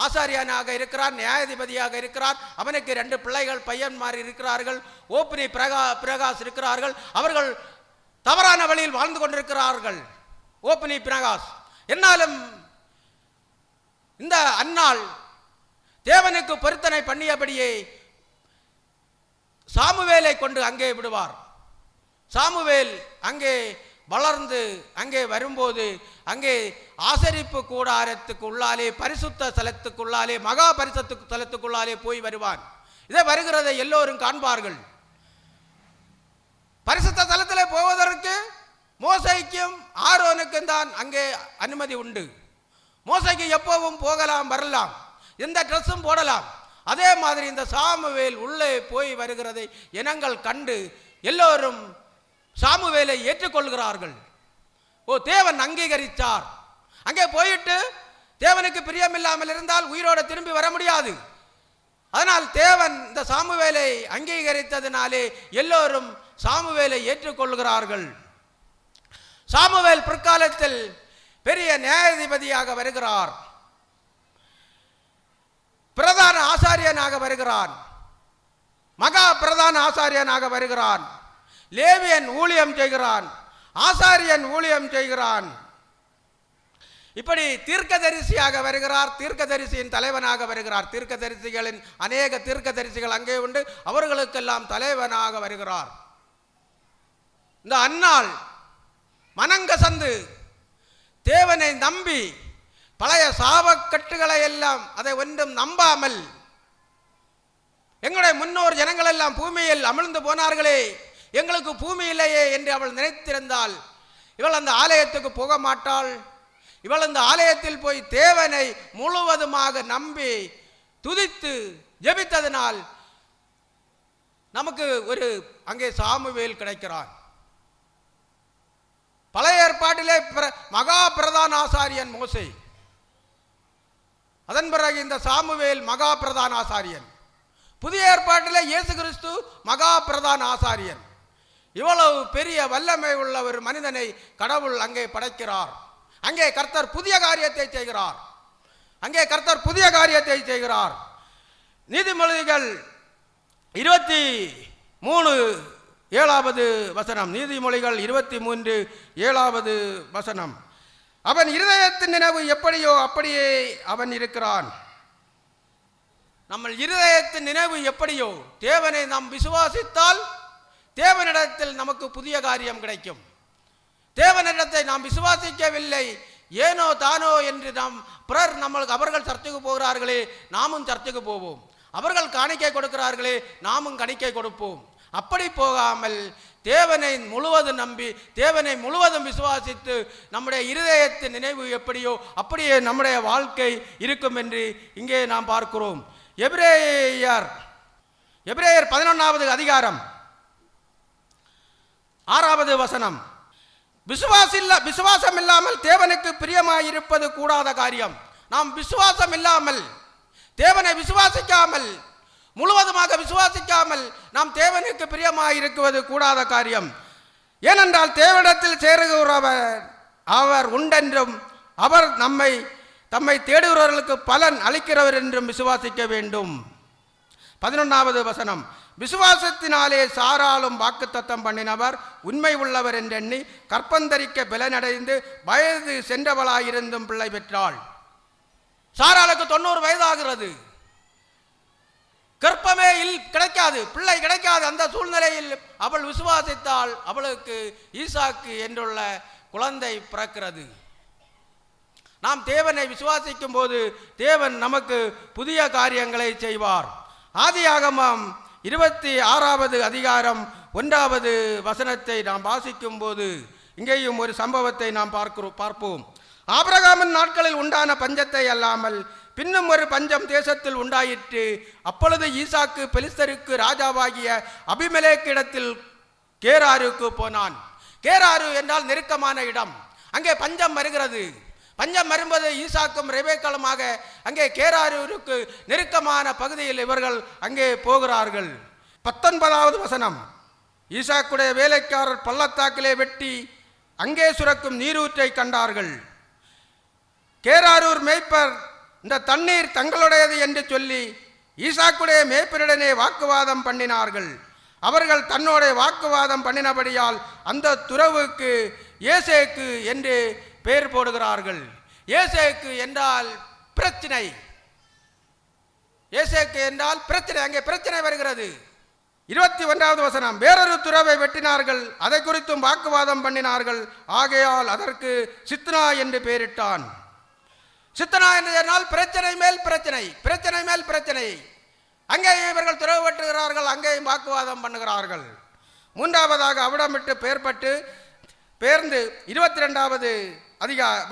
Speaker 1: ஆசாரியனாக இருக்கிறார், நியாயாதிபதியாக இருக்கிறார். அவனுக்கு 2 பிள்ளைகள் பையன்மார் இருக்கிறார்கள், ஓப்னி பிரகாஷ் இருக்கிறார்கள். அவர்கள் தவறான வழியில் வாழ்ந்து கொண்டிருக்கிறார்கள், ஓப்னி பிரகாஷ். என்னாலும் இந்த அன்னாள் தேவனுக்கு பொருத்தனை பண்ணியபடியே சாமுவேலை கொண்டு அங்கே விடுவார். சாமுவேல் அங்கே வளர்ந்து அங்கே வரும்போது அங்கே ஆசரிப்பு கூடாரத்துக்கு உள்ளாலே, பரிசுத்த ஸ்தலத்துக்குள்ளாலே, மகா பரிசுத்த ஸ்தலத்துக்குள்ளாலே போய் வருவான். இதை வருகிறதை எல்லோரும் காண்பார்கள். பரிசுத்த ஸ்தலத்திலே போவதற்கு மோசைக்கும் ஆரோனுக்கும் தான் அங்கே அனுமதி உண்டு. மோசைக்கு எப்பவும் போகலாம், வரலாம், எந்த ட்ரெஸ்ஸும் போடலாம். அதே மாதிரி இந்த சாமுவேல் உள்ளே போய் வருகிறதை இனங்கள் கண்டு எல்லோரும் சாமுவேலை ஏற்றுக்கொள்கிறார்கள். ஓ, தேவன் அங்கீகரித்தார். அங்கே போயிட்டு தேவனுக்கு பிரியமில்லாமல் இருந்தால் உயிரோடு திரும்பி வர முடியாது. அதனால் தேவன் இந்த சாமுவேலை அங்கீகரித்ததினாலே எல்லோரும் சாமுவேலை ஏற்றுக்கொள்கிறார்கள். சாமுவேல் பிற்காலத்தில் பெரிய நியாயாதிபதியாக வருகிறார், பிரதான ஆசாரியனாக வருகிறான், மகா பிரதான ஆசாரியனாக வருகிறான். லேவியன் ஊழியம் செய்கிறான், ஆசாரியன் ஊழியம் செய்கிறான். இப்படி தீர்க்கதரிசியாக வருகிறார், தீர்க்கதரிசியின் தலைவனாக வருகிறார். தீர்க்கதரிசிகளின் அநேக தீர்க்கதரிசிகள் அங்கே உண்டு, அவர்களுக்கெல்லாம் தலைவனாக வருகிறார். இந்த அன்னாள் மனங்கசந்து தேவனை நம்பி பழைய சாபக்கட்டுகளை எல்லாம் அதை ஒன்றும் நம்பாமல், எங்களுடைய முன்னோர் ஜனங்கள் எல்லாம் பூமியில் அமிழ்ந்து போனார்களே, எங்களுக்கு பூமி இல்லையே என்று அவள் நினைத்திருந்தால் இவள் அந்த ஆலயத்துக்கு போக மாட்டாள். இவள் அந்த ஆலயத்தில் போய் தேவனை முழுவதுமாக நம்பி துதித்து ஜெபித்ததனால் நமக்கு ஒரு அங்கே சாமுவேல் கிடைக்கிறான். பழைய ஏற்பாட்டிலே மகா பிரதான ஆசாரியன் மோசே, அதன் பிறகு இந்த சாமுவேல் மகா பிரதான ஆசாரியன். புதிய ஏற்பாட்டிலே இயேசு கிறிஸ்து மகா பிரதான ஆசாரியன். இவ்வளவு பெரிய வல்லமை உள்ள ஒரு மனிதனை கடவுள் அங்கே படைக்கிறார். அங்கே கர்த்தர் புதிய காரியத்தை செய்கிறார். அங்கே கர்த்தர் புதிய காரியத்தை செய்கிறார். நீதிமொழிகள் 23:7 வசனம். நீதிமொழிகள் 23:7 வசனம். அவன் இருதயத்தின் நினைவு எப்படியோ அப்படியே அவன் இருக்கிறான். நம்ம இருதயத்தின் நினைவு எப்படியோ, தேவனை நாம் விசுவாசித்தால் தேவனிடத்தில் நமக்கு புதிய காரியம் கிடைக்கும். தேவனிடத்தை நாம் விசுவாசிக்கவில்லை, ஏனோ தானோ என்று நாம் பிறர் அவர்கள் சர்ச்சைக்கு போகிறார்களே, நாமும் சர்ச்சைக்கு போவோம். அவர்கள் காணிக்கை கொடுக்கிறார்களே, நாமும் காணிக்கை கொடுப்போம். அப்படி போகாமல் தேவனை முழுவதும் நம்பி தேவனை முழுவதும் விசுவாசித்து நம்முடைய இருதயத்தின் நினைவு எப்படியோ அப்படியே நம்முடைய வாழ்க்கை இருக்கும் என்று இங்கே நாம் பார்க்கிறோம். எபிரேயர் 11வது அதிகாரம் 6வது வசனம். விசுவாசம் இல்லாமல் தேவனுக்கு பிரியமாயிருப்பது கூடாத காரியம். நாம் விசுவாசம் இல்லாமல், தேவனை விசுவாசிக்காமல், முழுவதுமாக விசுவாசிக்காமல் நாம் தேவனுக்கு பிரியமாயிருக்குவது கூடாத காரியம். ஏனென்றால் தேவனிடத்தில் சேருகிறவர் அவர் உண்டென்றும் அவர் தம்மை தேடுகிறவர்களுக்கு பலன் அளிக்கிறவர் என்றும் விசுவாசிக்க வேண்டும். 11வது வசனம். விசுவாசத்தினாலே சாராலும் வாக்குத்தத்தம் பண்ணினவர் உண்மை உள்ளவர் என்றெண்ணி கற்பந்தரிக்க பலனடைந்து வயது சென்றவளாயிருந்தும் பிள்ளை பெற்றாள். சாராளுக்கு 90 வயதாகிறது. கற்பமே கிடைக்காது, பிள்ளை கிடைக்காது. அந்த சூழ்நிலையில் அவள் விசுவாசித்தால் அவளுக்கு ஈசாக்கு என்றுள்ள குழந்தை பிறக்கிறது. நாம் தேவனை விசுவாசிக்கும் போது தேவன் நமக்கு புதிய காரியங்களை செய்வார். ஆதியாகமம் 26வது அதிகாரம் 1வது வசனத்தை நாம் வாசிக்கும் போது இங்கேயும் ஒரு சம்பவத்தை நாம் பார்ப்போம். ஆபிரகாமின் நாட்களில் உண்டான பஞ்சத்தை அல்லாமல் பின்னும் ஒரு பஞ்சம் தேசத்தில் உண்டாயிற்று. அப்பொழுது ஈசாக்கு பெலிஸ்தருக்கு ராஜாவாகிய அபிமெலேக்கு இடத்தில் கேராருக்கு போனான். கேராரு என்றால் நெருக்கமான இடம். அங்கே பஞ்சம் வருகிறது. பஞ்சம் வரும்போது ஈசாக்கும் ரெபேக்காளுமாக அங்கே கேராருக்கு நெருக்கமான பகுதியில் இவர்கள் அங்கே போகிறார்கள். 19வது வசனம். ஈசாக்குடைய வேலைக்காரர் பள்ளத்தாக்கிலே வெட்டி அங்கே சுரக்கும் நீரூற்றை கண்டார்கள். கேராரூர் மேய்ப்பர் இந்த தண்ணீர் தங்களுடையது என்று சொல்லி ஈசாக்குடைய மேய்ப்பருடனே வாக்குவாதம் பண்ணினார்கள். அவர்கள் தன்னோட வாக்குவாதம் பண்ணினபடியால் அந்த துறவுக்கு ஏசேக்கு என்று பெயர் போடுகிறார்கள். ஏசேக்கு என்றால் பிரச்சனை. ஏசேக்கு என்றால் பிரச்சனை. அங்கே பிரச்சனை வருகிறது. 21வது வசனம். வேறொரு துறவை வெட்டினார்கள், அதை குறித்தும் வாக்குவாதம் பண்ணினார்கள். ஆகையால் அதற்கு சித்னா என்று பெயரிட்டான். சித்தனா என்று சொன்னால் பிரச்சனை மேல் பிரச்சனை, பிரச்சனை மேல் பிரச்சனை. அங்கேயும் இவர்கள் துறவு வெட்டுகிறார்கள், அங்கேயும் வாக்குவாதம் பண்ணுகிறார்கள். மூன்றாவதாக அவிடமிட்டு பெயர்ந்து 22வது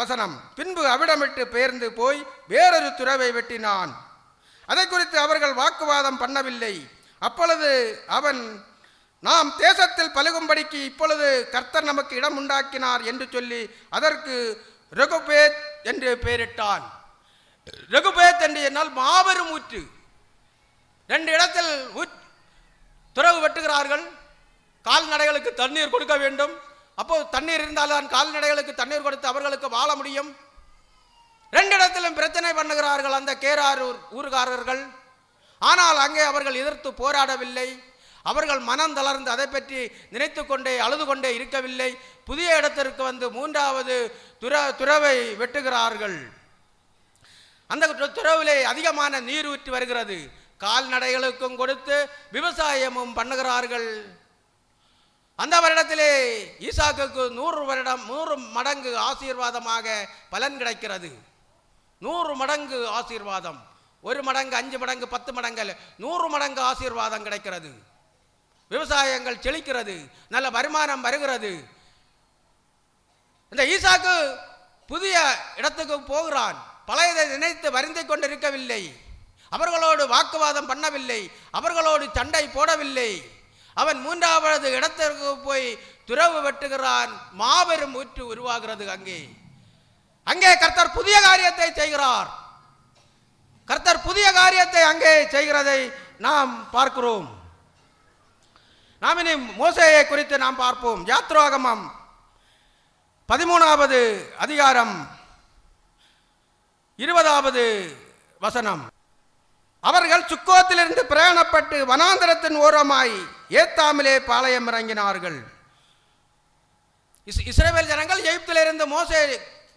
Speaker 1: வசனம். பின்பு அவிடமிட்டு பெயர்ந்து போய் வேறொரு துறவை வெட்டினான். அதை குறித்து அவர்கள் வாக்குவாதம் பண்ணவில்லை. அப்பொழுது அவன், நாம் தேசத்தில் பலுகும்படிக்கு இப்பொழுது கர்த்தர் நமக்கு இடம் உண்டாக்கினார் என்று சொல்லி அதற்கு ரெகுபேத் என்று பெயரிட்டான். ரெகுபேத் என்று என்னால் மாபெரும் ஊற்று. 2 இடத்தில் துறவு வெட்டுகிறார்கள். கால்நடைகளுக்கு தண்ணீர் கொடுக்க வேண்டும். அப்போது தண்ணீர் இருந்தால்தான் கால்நடைகளுக்கு தண்ணீர் கொடுத்து அவர்களுக்கு வாழ முடியும். 2 இடத்திலும் பிரச்சனை பண்ணுகிறார்கள் அந்த கேராரூர் ஊர்காரர்கள். ஆனால் அங்கே அவர்கள் எதிர்த்து போராடவில்லை. அவர்கள் மனம் தளர்ந்து அதை பற்றி நினைத்து கொண்டே அழுது கொண்டே இருக்கவில்லை. புதிய இடத்திற்கு வந்து 3வது துறவை வெட்டுகிறார்கள். அந்த துறவிலே அதிகமான நீர் ஊற்றி வருகிறது. கால்நடைகளுக்கும் கொடுத்து விவசாயமும் பண்ணுகிறார்கள். அந்த வருடத்திலே ஈசாக்குக்கு 100 மடங்கு ஆசீர்வாதமாக பலன் கிடைக்கிறது. 100 மடங்கு ஆசீர்வாதம். 1 மடங்கு, 5 மடங்கு, 10 மடங்கு, 100 மடங்கு ஆசீர்வாதம் கிடைக்கிறது. விவசாயங்கள் செழிக்கிறது, நல்ல வருமானம் வருகிறது. இந்த ஈசாக்கு புதிய இடத்துக்கு போகிறான். பழையதை நினைத்து வருந்திக் கொண்டிருக்கவில்லை. அவர்களோடு வாக்குவாதம் பண்ணவில்லை. அவர்களோடு சண்டை போடவில்லை. அவன் 3வது இடத்திற்கு போய் துறவு வெட்டுகிறான். மாபெரும் ஊற்று உருவாகிறது. அங்கே கர்த்தர் புதிய காரியத்தை செய்கிறார். கர்த்தர் புதிய காரியத்தை அங்கே செய்கிறதை நாம் பார்க்கிறோம். நாம் இனி மோசேயை குறித்து நாம் பார்ப்போம். யாத்ராகமம் 13வது அதிகாரம் 20வது வசனம். அவர்கள் சுக்கோத்திலிருந்து பிரயாணப்பட்டு வனாந்தரத்தின் ஓரமாய் ஏத்தாமிலே பாளையம் இறங்கினார்கள். இஸ்ரவேல் ஜனங்கள் எகிப்திலிருந்து மோசே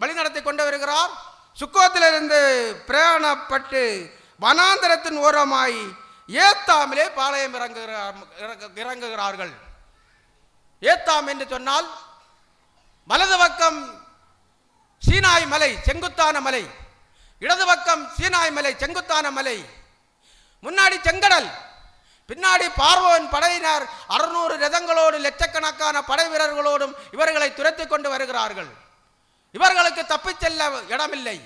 Speaker 1: வழிநடத்தி கொண்டு வருகிறார். சுக்கோத்திலிருந்து பிரயாணப்பட்டு வனாந்தரத்தின் ஓரமாய் ஏத்தாமிலே பாளையம் இறங்குகிறார்கள். ஏத்தாம் என்று சொன்னால் வலது பக்கம் சீனாய் மலை, செங்குத்தான மலை. இடது பக்கம் சீனாய் மலை, செங்குத்தான மலை. முன்னாடி செங்கடல், பின்னாடி பார்வோன் படையினர் 600 ரதங்களோடு லட்சக்கணக்கான படை வீரர்களோடும் இவர்களை துரத்தி கொண்டு வருகிறார்கள். இவர்களுக்கு தப்பிச் செல்ல இடமில்லை.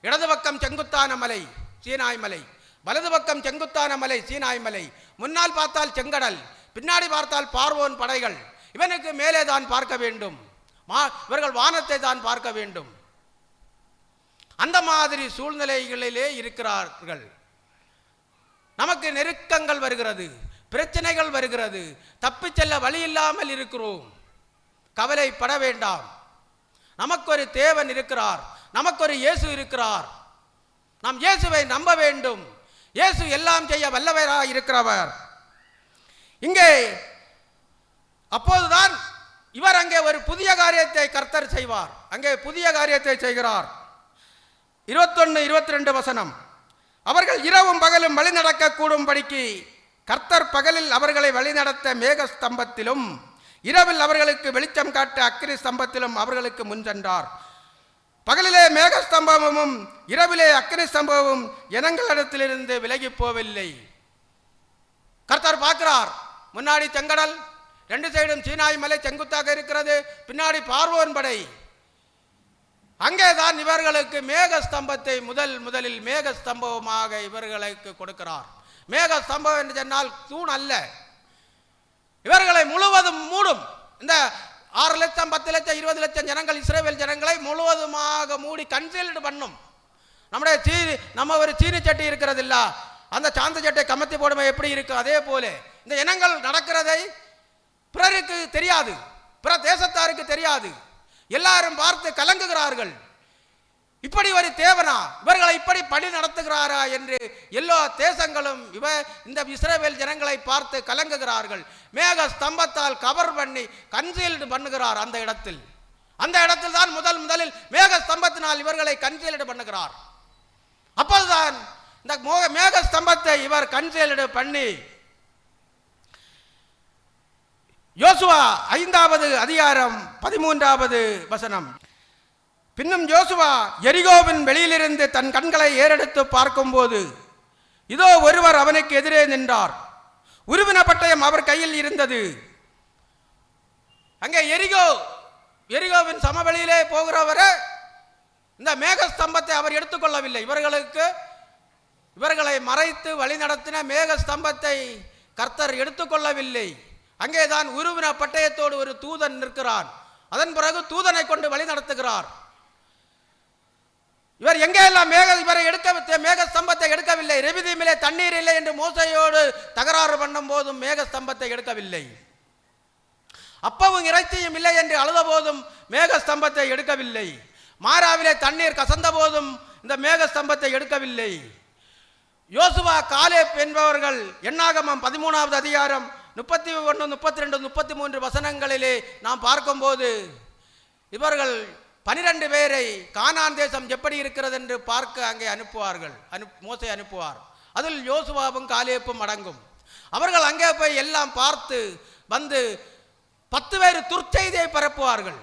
Speaker 1: இடது பக்கம் செங்குத்தான மலை சீனாய் மலை, வலது பக்கம் செங்குத்தான மலை சீனாய் மலை. முன்னால் பார்த்தால் செங்கடல், பின்னாடி பார்த்தால் பார்வோன் படைகள். இவனுக்கு மேலே தான் பார்க்க வேண்டும். இவர்கள் வானத்தை தான் பார்க்க வேண்டும். அந்த மாதிரி சூழ்நிலைகளிலே இருக்கிறார்கள். நமக்கு நெருக்கங்கள் வருகிறது, பிரச்சனைகள் வருகிறது, தப்பிச் செல்ல வழி இல்லாமல் இருக்கிறோம். கவலைப்பட வேண்டாம். நமக்கு ஒரு தேவன் இருக்கிறார், நமக்கு ஒரு இயேசு இருக்கிறார். நாம் இயேசுவை நம்ப வேண்டும். இயேசு எல்லாம் செய்ய வல்லவராக இருக்கிறவர். இங்கே அப்போதுதான் இவர் அங்கே ஒரு புதிய காரியத்தை கர்த்தர் செய்வார். அங்கே புதிய காரியத்தை செய்கிறார். 21, 22 வசனம். அவர்கள் இரவும் பகலும் வழி நடக்க கூடும்படிக்கு கர்த்தர் பகலில் அவர்களை வழிநடத்த மேக ஸ்தம்பத்திலும் இரவில் அவர்களுக்கு வெளிச்சம் காட்ட அக்கினி ஸ்தம்பத்திலும் அவர்களுக்கு முன் சென்றார். பகலிலே மேக ஸ்தம்பமும் இரவிலே அக்கினி ஸ்தம்பமும் ஜனங்களிடத்திலிருந்து விலகி போவில்லை. கர்த்தர் பார்க்கிறார். முன்னாடி செங்கடல், ரெண்டு சைடும் சீனாய் மலை செங்குத்தாக இருக்கிறது, பின்னாடி பார்வோன் படை. அங்கேதான் இவர்களுக்கு மேக ஸ்தம்பத்தை முதலில் மேக ஸ்தம்பமாக இவர்களுக்கு கொடுக்கிறார். மேக ஸ்தம்பம் என்று சொன்னால் தூண் அல்ல, இவர்களை முழுவதும் மூடும். இந்த 6 லட்சம் 10 லட்சம் 20 லட்சம் ஜனங்கள், இஸ்ரவேல் ஜனங்களை முழுவதுமாக மூடி கன்சீல்டு பண்ணும். நம்ம ஒரு சீனி சட்டி இருக்கிறது இல்ல, அந்த சாந்த சட்டை கமத்தி போடுமை எப்படி இருக்கு, அதே போல இந்த இனங்கள் நடக்கிறதை பிறருக்கு தெரியாது, பிற தேசத்தாருக்கு தெரியாது. எல்லாரும் பார்த்து கலங்குகிறார்கள். இப்படி ஒரு தேவனா, இவர்களை இப்படி பணி நடத்துகிறாரா என்று எல்லா தேசங்களும் இந்த இஸ்ரவேல் ஜனங்களை பார்த்து கலங்குகிறார்கள். மேக ஸ்தம்பத்தால் கவர் பண்ணி கன்சீல்டு பண்ணுகிறார். அந்த இடத்தில் தான் முதலில் மேக ஸ்தம்பத்தினால் இவர்களை கன்சீல்டு பண்ணுகிறார். அப்போதுதான் இந்த மேக ஸ்தம்பத்தை இவர் கன்சீல்டு பண்ணி யோசுவா 5வது அதிகாரம் 13வது வசனம். பின்னும் யோசுவா எரிகோவின் வெளியிலிருந்து தன் கண்களை ஏறெடுத்து பார்க்கும்போது இதோ ஒருவர் அவனுக்கு எதிரே நின்றார். உருவின பட்டயம் அவர் கையில் இருந்தது. அங்கே எரிகோவின் சமவெளியிலே போகிறவரை இந்த மேக ஸ்தம்பத்தை அவர் எடுத்துக்கொள்ளவில்லை. இவர்களை மறைத்து வழிநடத்தின மேக ஸ்தம்பத்தை கர்த்தர் எடுத்துக்கொள்ளவில்லை. அங்கேதான் உருவின பட்டயத்தோடு ஒரு தூதன் நிற்கிறான். அதன் பிறகு தூதனை கொண்டு வழி நடத்துகிறார். இவர் எங்கெல்லாம் மேக ஸ்தம்பத்தை எடுக்கவில்லை. ரெவிதீமிலே தண்ணீர் இல்லை என்று மோசையோடு தகராறு பண்ணும் போதும் மேக ஸ்தம்பத்தை எடுக்கவில்லை. அப்பவும் இறைச்சியும் இல்லை என்று அழுத போதும் மேக ஸ்தம்பத்தை எடுக்கவில்லை. மாராவிலே தண்ணீர் கசந்த போதும் இந்த மேக ஸ்தம்பத்தை எடுக்கவில்லை. யோசுவா காலேப் என்பவர்கள் எண்ணாகமம் 13வது அதிகாரம் 31 32 33 வசனங்களிலே நாம் பார்க்கும்போது இவர்கள் 12 பேரை கானான் தேசம் எப்படி இருக்கிறது என்று பார்க்க அங்கே மோசே அனுப்புவார். அதில் யோசுவாவும் காலேப்பும் அடங்கும். அவர்கள் அங்கே போய் எல்லாம் பார்த்து வந்து 10 பேர் துர்ச்செய்தியை பரப்புவார்கள்.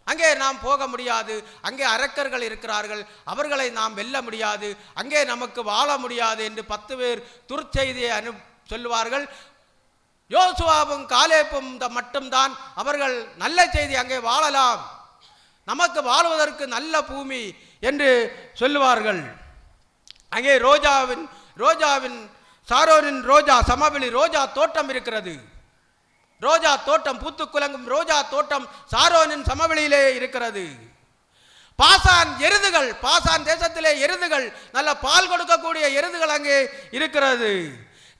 Speaker 1: அங்கே நாம் போக முடியாது, அங்கே அரக்கர்கள் இருக்கிறார்கள், அவர்களை நாம் வெல்ல முடியாது, அங்கே நமக்கு வாழ முடியாது என்று 10 பேர் துர்ச்செய்தியை சொல்லுவார்கள். யோசுவாவும் காலேப்பும் மட்டும்தான் அவர்கள் நல்ல செய்தி, அங்கே வாழலாம், நமக்கு வாழ்வதற்கு நல்ல பூமி என்று சொல்லுவார்கள். அங்கே சாரோனின் ரோஜா சமவெளி ரோஜா தோட்டம் இருக்கிறது. ரோஜா தோட்டம், பூத்து குலங்கும் ரோஜா தோட்டம் சாரோனின் சமவெளியிலே இருக்கிறது. பாசான் தேசத்திலே எருதுகள், நல்ல பால் கொடுக்கக்கூடிய எருதுகள் அங்கே இருக்கிறது.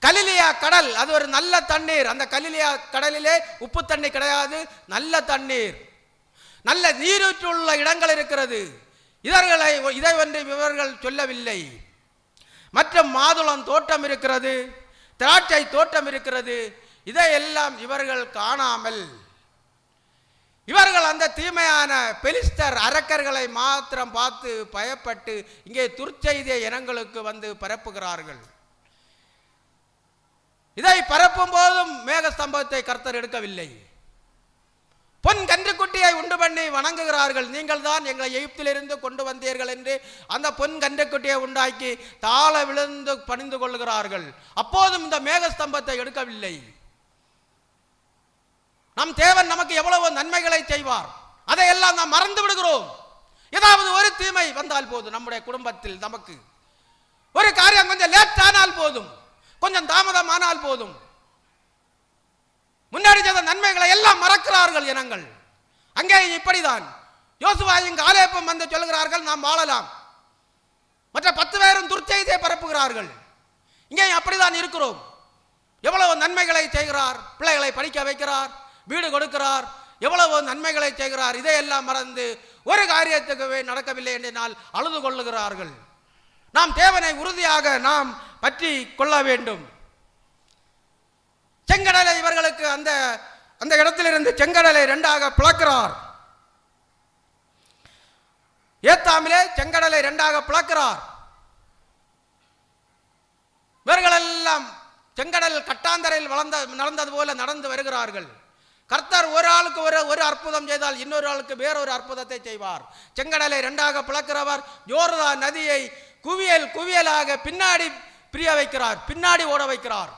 Speaker 1: கலிலியா கடல், அது ஒரு நல்ல தண்ணீர். அந்த கலிலியா கடலிலே உப்பு தண்ணி கிடையாது, நல்ல தண்ணீர், நல்ல நீரூற்றுள்ள இடங்கள் இருக்கிறது. இதை ஒன்று இவர்கள் சொல்லவில்லை. மற்றும் மாதுளம் தோட்டம் இருக்கிறது, திராட்சை தோட்டம் இருக்கிறது. இதையெல்லாம் இவர்கள் காணாமல் இவர்கள் அந்த தீமையான பெலிஸ்தர் அரக்கர்களை மாத்திரம் பார்த்து பயப்பட்டு இங்கே துர்ச்செய்திய இனங்களுக்கு வந்து பரப்புகிறார்கள். இதை பரப்பும் போதும் மேக ஸ்தம்பத்தை கர்த்தர் எடுக்கவில்லை. பொன் கன்றுக்குட்டியை உண்டு பண்ணி வணங்குகிறார்கள். நீங்கள் தான் எங்களை எகிப்திலிருந்து கொண்டு வந்தீர்கள் என்று அந்த பொன் கன்றுக்குட்டியை உண்டாக்கி தாழ விழுந்து பணிந்து கொள்கிறார்கள். அப்போதும் இந்த மேக ஸ்தம்பத்தை எடுக்கவில்லை. நம் தேவன் நமக்கு எவ்வளவு நன்மைகளை செய்வார், அதையெல்லாம் நாம் மறந்து விடுகிறோம். ஏதாவது ஒரு தீமை வந்தால் போதும், நம்முடைய குடும்பத்தில் நமக்கு ஒரு காரியம் கொஞ்சம் லேட் ஆனால் போதும், கொஞ்சம் தாமதமானால் போதும், முன்னாடி செய்த நன்மைகளை எல்லாம் மறக்கிறார்கள் இனங்கள். அங்கே இப்படிதான் யோசுவாயும் காலேப்பும் வந்து சொல்கிறார்கள், நாம் வாழலாம். மற்ற 10 பேரும் துர்ச்செய்தியை பரப்புகிறார்கள். இங்கே அப்படிதான் இருக்கிறோம். எவ்வளவு நன்மைகளை செய்கிறார், பிள்ளைகளை படிக்க வைக்கிறார், வீடு கொடுக்கிறார், எவ்வளவு நன்மைகளை செய்கிறார். இதையெல்லாம் மறந்து ஒரு காரியத்துக்கு நடக்கவில்லை என்றால் அழுது கொள்ளுகிறார்கள். நாம் தேவனை உறுதியாக நாம் பற்றி கொள்ள வேண்டும். செங்கடலை இவர்களுக்கு அந்த இடத்திலிருந்து செங்கடலை 2ஆக பிளக்கிறார். ஏத்தாமிலே செங்கடலை 2ஆக பிளக்கிறார். இவர்கள் எல்லாம் செங்கடல் கட்டாந்தரையில் நடந்தது போல நடந்து வருகிறார்கள். கர்த்தர் ஒரு ஆளுக்கு ஒரு அற்புதம் செய்தால் இன்னொரு ஆளுக்கு வேறொரு அற்புதத்தை செய்வார். செங்கடலை 2ஆக பிளக்கிறவர் யோர்தான் நதியை குவியலாக பின்னாடி பிரிய வைக்கிறார், பின்னாடி ஓட வைக்கிறார்.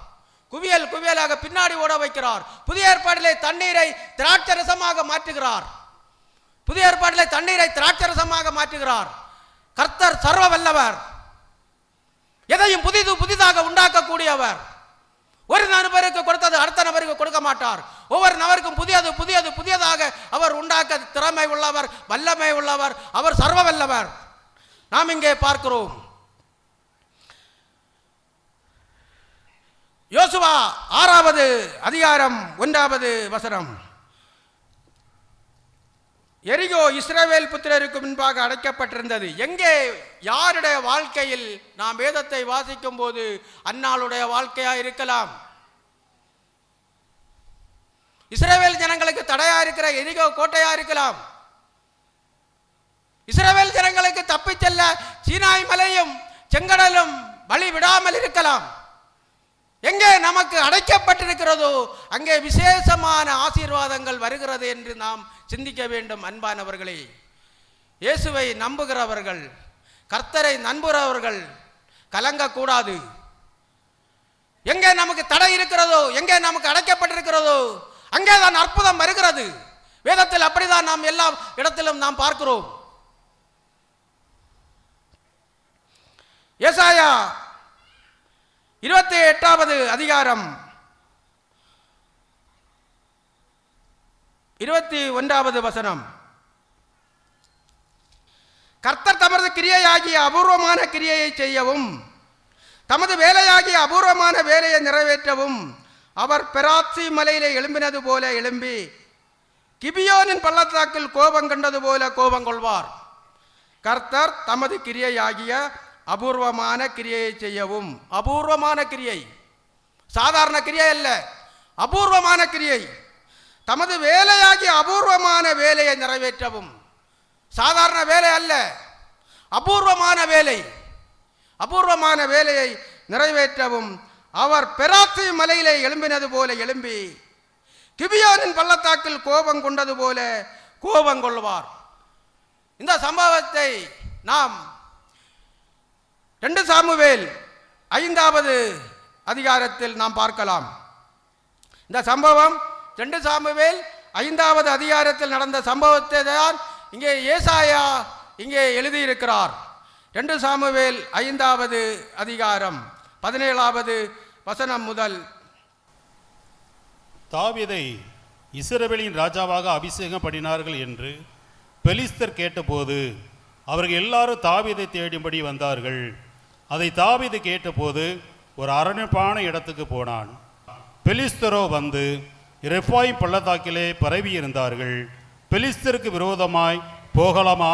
Speaker 1: குவியல் குவியலாக பின்னாடி ஓட வைக்கிறார். புதிய ஏற்பாட்டிலே தண்ணீரை திராட்சரசமாக மாற்றுகிறார். புதிய ஏற்பாட்டிலே தண்ணீரை திராட்சரசமாக மாற்றுகிறார். கர்த்தர் சர்வ வல்லவர், எதையும் புதிதாக உண்டாக்கக்கூடியவர். ஒரு நபருக்கு கொடுத்தது அடுத்த நபருக்கு கொடுக்க மாட்டார். ஒவ்வொரு நபருக்கும் புதியதாக அவர் உண்டாக்க திறமை உள்ளவர், வல்லமை உள்ளவர். அவர் சர்வ வல்லவர். நாம் இங்கே பார்க்கிறோம். யோசுவா 6வது அதிகாரம் 1வது வசனம். எரிகோ இஸ்ரவேல் புத்திரருக்கு முன்பாக அடைக்கப்பட்டிருந்தது. எங்கே யாருடைய வாழ்க்கையில் நாம் வேதத்தை வாசிக்கும் போது அன்னாளுடைய வாழ்க்கையா இருக்கலாம். இஸ்ரவேல் ஜனங்களுக்கு தடையா இருக்கிற எரிகோ கோட்டையா இருக்கலாம். இஸ்ரவேல் ஜனங்களுக்கு தப்பி செல்ல சீனாய் மலையும் செங்கடலும் வழி விடாமல் இருக்கலாம். எங்கே நமக்கு அடைக்கப்பட்டிருக்கிறதோ அங்கே விசேஷமான ஆசீர்வாதங்கள் வருகிறது என்று நாம் சிந்திக்க வேண்டும். அன்பானவர்களே, இயேசுவை நம்புகிறவர்கள், கர்த்தரை நம்புகிறவர்கள் கலங்கக்கூடாது. எங்கே நமக்கு தடை இருக்கிறதோ, எங்கே நமக்கு அடைக்கப்பட்டிருக்கிறதோ அங்கே தான் அற்புதம் வருகிறது. வேதத்தில் அப்படிதான் நாம் எல்லா இடத்திலும் நாம் பார்க்கிறோம். ஏசாயா 28வது அதிகாரம் 21வது வசனம். கர்த்தர் தமது கிரியையாகிய அபூர்வமான கிரியையை செய்யவும் தமது வேலையாகிய அபூர்வமான வேலையை நிறைவேற்றவும் அவர் பெராத்சி மலையிலே எழும்பினது போல எழும்பி கிபியோனின் பள்ளத்தாக்கில் கோபம் கண்டது போல கோபம் கொள்வார். கர்த்தர் தமது கிரியையாகிய அபூர்வமான கிரியையை செய்யவும். அபூர்வமான கிரியை, சாதாரண கிரியை அல்ல, அபூர்வமான கிரியை. தமது வேலையாகிய அபூர்வமான வேலையை நிறைவேற்றவும். சாதாரண வேலை அல்ல, அபூர்வமான வேலை. அபூர்வமான வேலையை நிறைவேற்றவும் அவர் பெராத்சி மலையிலே எழும்பினது போல எழும்பி கிபியோனின் பள்ளத்தாக்கில் கோபம் கொண்டது போல கோபம் கொள்வார். இந்த சம்பவத்தை நாம் 2 சாமுவேல் 5வது அதிகாரத்தில் நாம் பார்க்கலாம். இந்த சம்பவம் 2 சாமுவேல் 5வது அதிகாரத்தில் நடந்த சம்பவத்தை தான் இங்கே ஏசாயா இங்கே எழுதியிருக்கிறார். 2 சாமுவேல் 5வது அதிகாரம் 17வது வசனம் முதல்.
Speaker 2: தாவீதை இஸ்ரவேலின் ராஜாவாக அபிஷேகம் பண்ணினார்கள் என்று பெலிஸ்தர் கேட்டபோது அவர்கள் எல்லாரும் தாவீதை தேடும்படி வந்தார்கள். அதை தாவீது கேட்டபோது ஒரு அரணிப்பான இடத்துக்கு போனான். பெலிஸ்தரோ வந்து ரெஃபாயிம் பள்ளத்தாக்கிலே பரவி இருந்தார்கள். பெலிஸ்தருக்கு விரோதமாய் போகலாமா,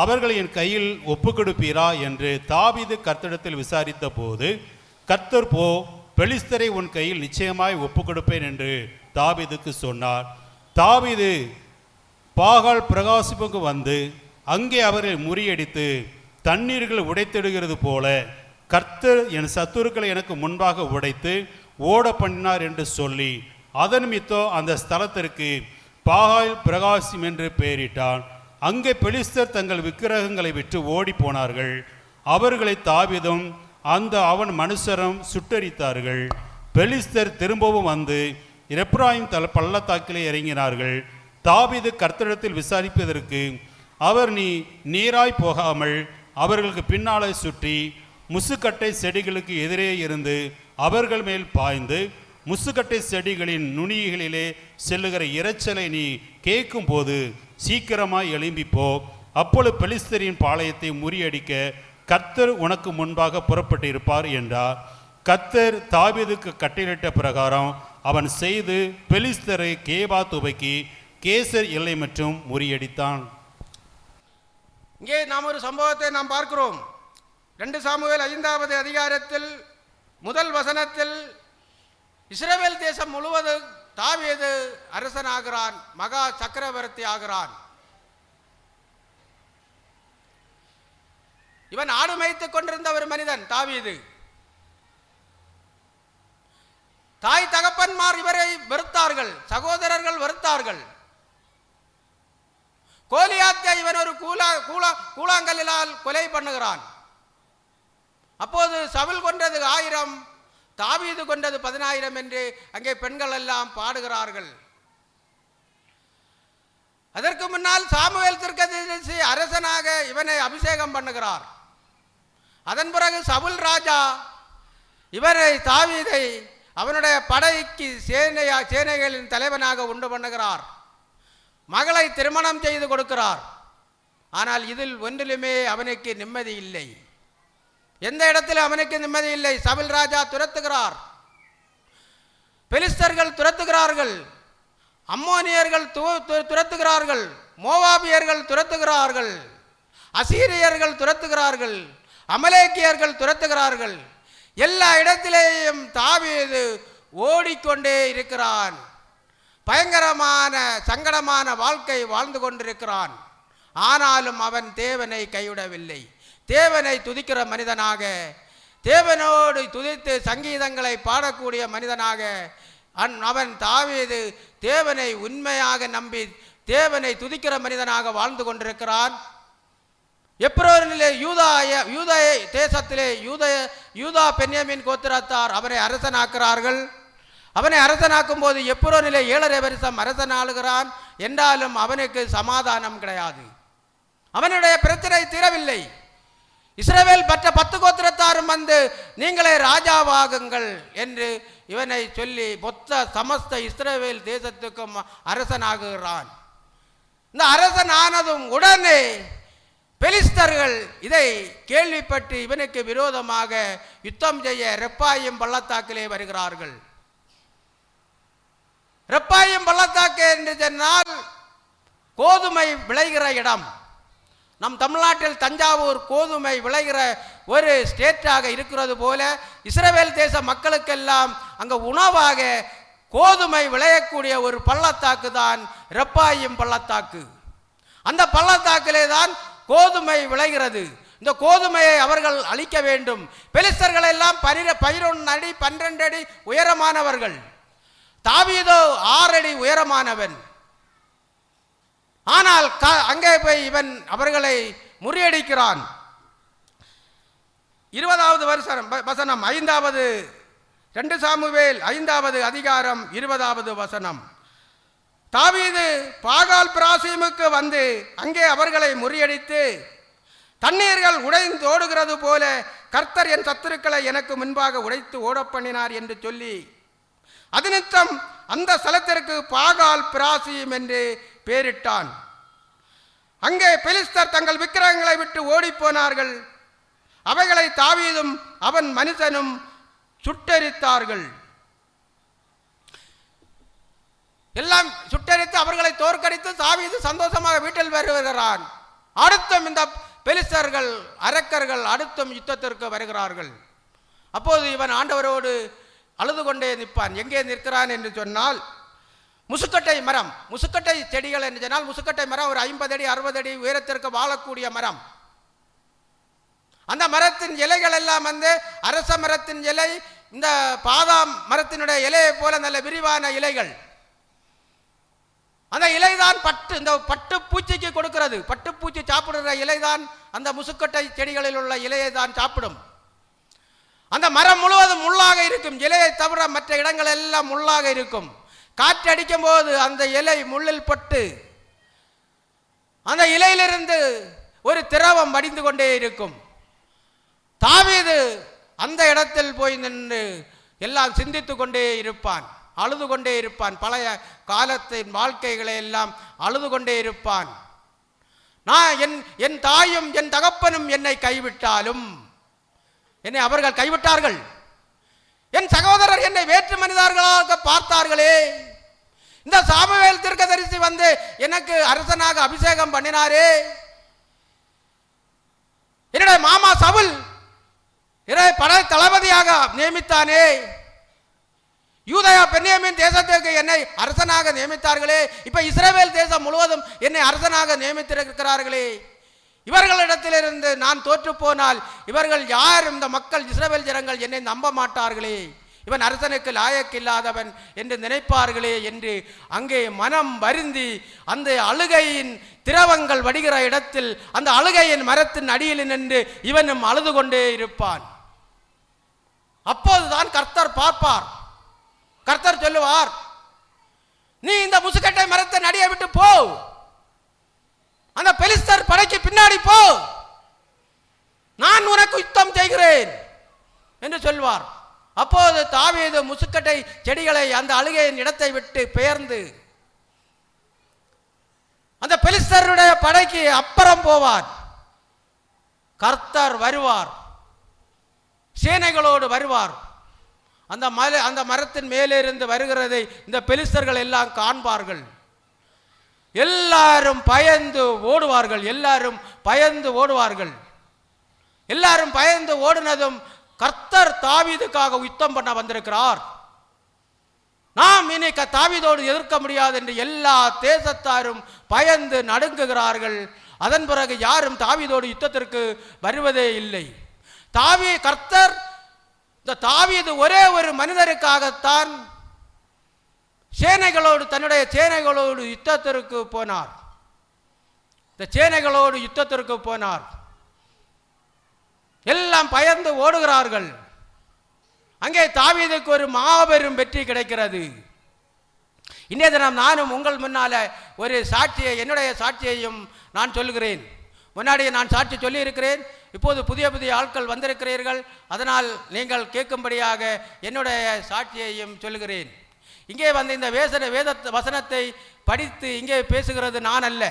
Speaker 2: அவர்கள் என் கையில் ஒப்புக்கொடுப்பீரா என்று தாவீது கர்த்தரிடத்தில் விசாரித்த போது கர்த்தர் போ, பெலிஸ்தரை உன் கையில் நிச்சயமாய் ஒப்புக்கொடுப்பேன் என்று தாவீதுக்கு சொன்னார். தாவீது பாகால் பிரகாசிப்புக்கு வந்து அங்கே அவரை முறியடித்து தண்ணீர்கள் உடைத்திடுகிறது போல கர்த்தர் என் சத்துருக்களை எனக்கு முன்பாக உடைத்து ஓட பண்ணினார் என்று சொல்லி அதன் நிமித்தம் அந்த ஸ்தலத்திற்கு பாகால் பிரகாசிம் என்று பெயரிட்டான். அங்கே பெலிஸ்தர் தங்கள் விக்கிரகங்களை விட்டு ஓடி போனார்கள். அவர்களை தாவீதும் அவன் மனுஷரும் சுட்டரித்தார்கள். பெலிஸ்தர் திரும்பவும் வந்து எப்ராயிம் பள்ளத்தாக்கிலே இறங்கினார்கள். தாவீது கர்த்தரிடத்தில் விசாரிப்பதற்கு அவர் நீ நீராய் போகாமல் அவர்களுக்கு பின்னாலே சுற்றி முசுக்கட்டை செடிகளுக்கு எதிரே இருந்து அவர்கள் மேல் பாய்ந்து முசுக்கட்டை செடிகளின் நுனிகளிலே செல்லுகிற இரைச்சலை நீ கேட்கும் போது சீக்கிரமாய் எழும்பிப்போ, அப்பொழுது பெலிஸ்தரின் பாளையத்தை முறியடிக்க கர்த்தர் உனக்கு முன்பாக புறப்பட்டிருப்பார் என்றார். கர்த்தர் தாவீதுக்கு கட்டளையிட்ட பிரகாரம் அவன் செய்து பெலிஸ்தரை கேபா துவக்கி கேசர் எல்லை மற்றும் முறியடித்தான்.
Speaker 1: இங்கே நாம் ஒரு சம்பவத்தை நாம் பார்க்கிறோம். 2 சாமுவேல் 5வது அதிகாரத்தில் முதல் வசனத்தில் இஸ்ரவேல் தேசம் முழுவதும் தாவீது அரசனாகிறான், மகா சக்கரவர்த்தி ஆகிறான். இவன் ஆடு மேய்த்துக் கொண்டிருந்த ஒரு மனிதன் தாவீது. தாய் தகப்பன்மார் இவரை வெறுத்தார்கள், சகோதரர்கள் வெறுத்தார்கள். கோலியாத்தை இவன் ஒரு கூழாங்கல்லால் கொலை பண்ணுகிறான். அப்போது சவுல் கொன்றது 1000, தாவீது கொண்டது 10,000 என்று அங்கே பெண்கள் எல்லாம் பாடுகிறார்கள். அதற்கு முன்னால் சாமுவேல் தீர்க்கதரிசி அரசனாக இவனை அபிஷேகம் பண்ணுகிறார். அதன் பிறகு சவுல் ராஜா இவரை தாவீதை அவனுடைய படைக்கு சேனைகளின் தலைவனாக உண்டு பண்ணுகிறார். மகளை திருமணம் செய்து கொடுக்கிறார். ஆனால் இதில் ஒன்றிலுமே அவனுக்கு நிம்மதி இல்லை. எந்த இடத்தில் அவனுக்கு நிம்மதி இல்லை. சவுல் ராஜா துரத்துகிறார், பெலிஸ்தர்கள் துரத்துகிறார்கள், அம்மோனியர்கள் துரத்துகிறார்கள், மோவாபியர்கள் துரத்துகிறார்கள், அசீரியர்கள் துரத்துகிறார்கள், அமலேக்கியர்கள் துரத்துகிறார்கள். எல்லா இடத்திலேயும் தாவீது ஓடிக்கொண்டே இருக்கிறான். பயங்கரமான சங்கடமான வாழ்க்கை வாழ்ந்து கொண்டிருக்கிறான். ஆனாலும் அவன் தேவனை கைவிடவில்லை. தேவனை துதிக்கிற மனிதனாக, தேவனோடு துதித்து சங்கீதங்களை பாடக்கூடிய மனிதனாக அவன் தாவீது தேவனை உண்மையாக நம்பி தேவனை துதிக்கிற மனிதனாக வாழ்ந்து கொண்டிருக்கிறான். எப்ரோனிலே யூதா தேசத்திலே யூதா பென்யமீன் கோத்திரத்தார் அவனை அரசனாக்குறார்கள். அவனை அரசனாக்கும் போது எப்ரோனிலே 7.5 வருஷம் அரசன் ஆளுகிறான். என்றாலும் அவனுக்கு சமாதானம் கிடையாது. அவனுடைய பிரச்சனை தீரவில்லை. இஸ்ரவேல் மற்ற 10 கோத்திரத்தாரும் வந்து நீங்களே ராஜாவாகுங்கள் என்று இவனை சொல்லி மொத்த சமஸ்த இஸ்ரவேல் தேசத்துக்கும் அரசனாகுகிறான். இந்த அரசன் ஆனதும் உடனே பெலிஸ்தர்கள் இதை கேள்விப்பட்டு இவனுக்கு விரோதமாக யுத்தம் செய்ய ரெப்பாயும் பள்ளத்தாக்கிலே வருகிறார்கள். ரெப்பாயும் பள்ளத்தாக்கு என்று சொன்னால் கோதுமை விளைகிற இடம். நம் தமிழ்நாட்டில் தஞ்சாவூர் கோதுமை விளைகிற ஒரு ஸ்டேட்டாக இருக்கிறது போல இஸ்ரவேல் தேச மக்களுக்கெல்லாம் அங்கே உணவாக கோதுமை விளையக்கூடிய ஒரு பள்ளத்தாக்கு தான் ரெப்பாயும் பள்ளத்தாக்கு. அந்த பள்ளத்தாக்கிலே தான் கோதுமை விளைகிறது. இந்த கோதுமையை அவர்கள் அழிக்க வேண்டும். பெலிஸ்தர்கள் எல்லாம் 11 அடி 12 அடி உயரமானவர்கள். தாவீதோ 6 அடி உயரமானவன். ஆனால் அங்கே போய் இவன் அவர்களை முறியடிக்கிறான். 20வது வசனம் 2 சாமுவேல் 5வது அதிகாரம் 20வது வசனம். தாவீது பாகால் பிராசீமுக்கு வந்து அங்கே அவர்களை முறியடித்து தண்ணீர்கள் உடைந்து ஓடுகிறது போல கர்த்தர் என் சத்துருக்களை எனக்கு முன்பாக உடைத்து ஓடப்பண்ணினார் என்று சொல்லி அதனித்தம் அந்த ஸ்தலத்திற்கு பாகால் பிராசீம் என்று பெயரிட்டான். அங்கே பெலிஸ்தர் தங்கள் விக்கிரகங்களை விட்டு ஓடிப்போனார்கள். அவைகளை தாவீதும் அவன் மனுஷனும் சுட்டெரித்தார்கள். எல்லாம் சுட்டெரித்து அவர்களை தோற்கடித்து தாவீது சந்தோஷமாக வீட்டில் வருகிறான். அடுத்தும் இந்த பெலிஸ்தர்கள் அரக்கர்கள் அடுத்தும் யுத்தத்திற்கு வருகிறார்கள். அப்போது இவன் ஆண்டவரோடு அழுது கொண்டே நிற்பான். எங்கே நிற்கிறான் என்று சொன்னால் முசுக்கட்டை மரம், முசுக்கட்டை செடிகள் என்று சொன்னால் முசுக்கட்டை மரம் ஒரு 50 அடி 60 அடி உயரத்திற்கு வாழக்கூடிய மரம். அந்த மரத்தின் இலைகள் எல்லாம் வந்து அரச மரத்தின் இலை, இந்த பாதாம் மரத்தினுடைய இலையை போல நல்ல விரிவான இலைகள். அந்த இலைதான் இந்த பட்டு பூச்சிக்கு கொடுக்கிறது. பட்டுப்பூச்சி சாப்பிடுற இலைதான் அந்த முசுக்கட்டை செடிகளில் உள்ள இலையை தான் சாப்பிடும். அந்த மரம் முழுவதும் முள்ளாக இருக்கும். இலையை தவிர மற்ற இடங்கள் எல்லாம் முள்ளாக இருக்கும். காற்று அடிக்கும் போது அந்த இலை முள்ளில் பட்டு அந்த இலையிலிருந்து ஒரு திரவம் வடிந்து கொண்டே இருக்கும். தாவீது அந்த இடத்தில் போய் நின்று எல்லாம் சிந்தித்து கொண்டே இருப்பான், அழுது கொண்டே இருப்பான். பழைய காலத்தின் வாழ்க்கைகளை எல்லாம் அழுது கொண்டே இருப்பான். நான் என் தாயும் என் தகப்பனும் என்னை கைவிட்டாலும் என்னை அவர்கள் கைவிட்டார்கள். என் சகோதரர் என்னை வேற்று மனிதர்களாக பார்த்தார்களே. இந்த சாமுவேல் தீர்க்கதரிசி வந்து எனக்கு அரசனாக அபிஷேகம் பண்ணினாரே. என்னுடைய மாமா சவுல் படை தளபதியாக நியமித்தானே. யூதயா பென்யமீன் தேசத்திற்கு என்னை அரசனாக நியமித்தார்களே. இப்ப இஸ்ரவேல் தேசம் முழுவதும் என்னை அரசனாக நியமித்திருக்கிறார்களே. இவர்களிடத்திலிருந்து நான் தோற்று போனால் இவர்கள் யாரும் இந்த மக்கள் இஸ்ரவேல் ஜனங்கள் என்னை நம்ப மாட்டார்களே. இவன் அரசனுக்கு லாயக்கில்லாதவன் என்று நினைப்பார்களே என்று அங்கே மனம் வருந்தி அந்த அழுகையின் திரவங்கள் வடிகிற இடத்தில் அந்த அழுகையின் மரத்தின் அடியில் நின்று இவனும் அழுது கொண்டே இருப்பான். அப்போதுதான் கர்த்தர் பார்ப்பார். கர்த்தர் சொல்லுவார், நீ இந்த முசுக்கட்டை மரத்தை நடிய விட்டு போ, அந்த பெலிஸ்தர் படைக்கு பின்னாடி போ, நான் உனக்கு யுத்தம் செய்கிறேன் என்று சொல்வார். அப்போது தாவீது முசுக்கட்டை செடிகளை அந்த அழுகையின் இடத்தை விட்டு பெயர்ந்து அந்த பெலிஸ்தருடைய படைக்கு அப்புறம் போவார். கர்த்தர் வருவார், சேனைகளோடு வருவார். அந்த மரத்தின் மேலிருந்து வருகிறதை இந்த பெலிஸ்தர்கள் எல்லாம் காண்பார்கள். எல்லாரும் பயந்து ஓடுவார்கள். எல்லாரும் பயந்து ஓடினதும் கர்த்தர் தாவீதுக்காக யுத்தம் பண்ண வந்திருக்கிறார், நாம் இனி தாவீதோடு எதிர்க்க முடியாது என்று எல்லா தேசத்தாரும் பயந்து நடுங்குகிறார்கள். அதன் பிறகு யாரும் தாவீதோடு யுத்தத்திற்கு வருவதே இல்லை. கர்த்தர் இந்த தாவீது ஒரே ஒரு மனிதருக்காகத்தான் தன்னுடைய சேனைகளோடு யுத்தத்திற்கு போனார். இந்த சேனைகளோடு யுத்தத்திற்கு போனார். எல்லாம் பயந்து ஓடுகிறார்கள். அங்கே தாவீதுக்கு ஒரு மாபெரும் வெற்றி கிடைக்கிறது. இன்றைய தினம் நானும் உங்கள் முன்னால ஒரு சாட்சியை, என்னுடைய சாட்சியையும் நான் சொல்லுகிறேன். முன்னாடியே நான் சாட்சி சொல்லி இருக்கிறேன். இப்போது புதிய ஆட்கள் வந்திருக்கிறீர்கள். அதனால் நீங்கள் கேட்கும்படியாக என்னுடைய சாட்சியையும் சொல்லுகிறேன். இங்கே வந்து இந்த வேத வசனத்தை படித்து இங்கே பேசுகிறது நான் அல்ல.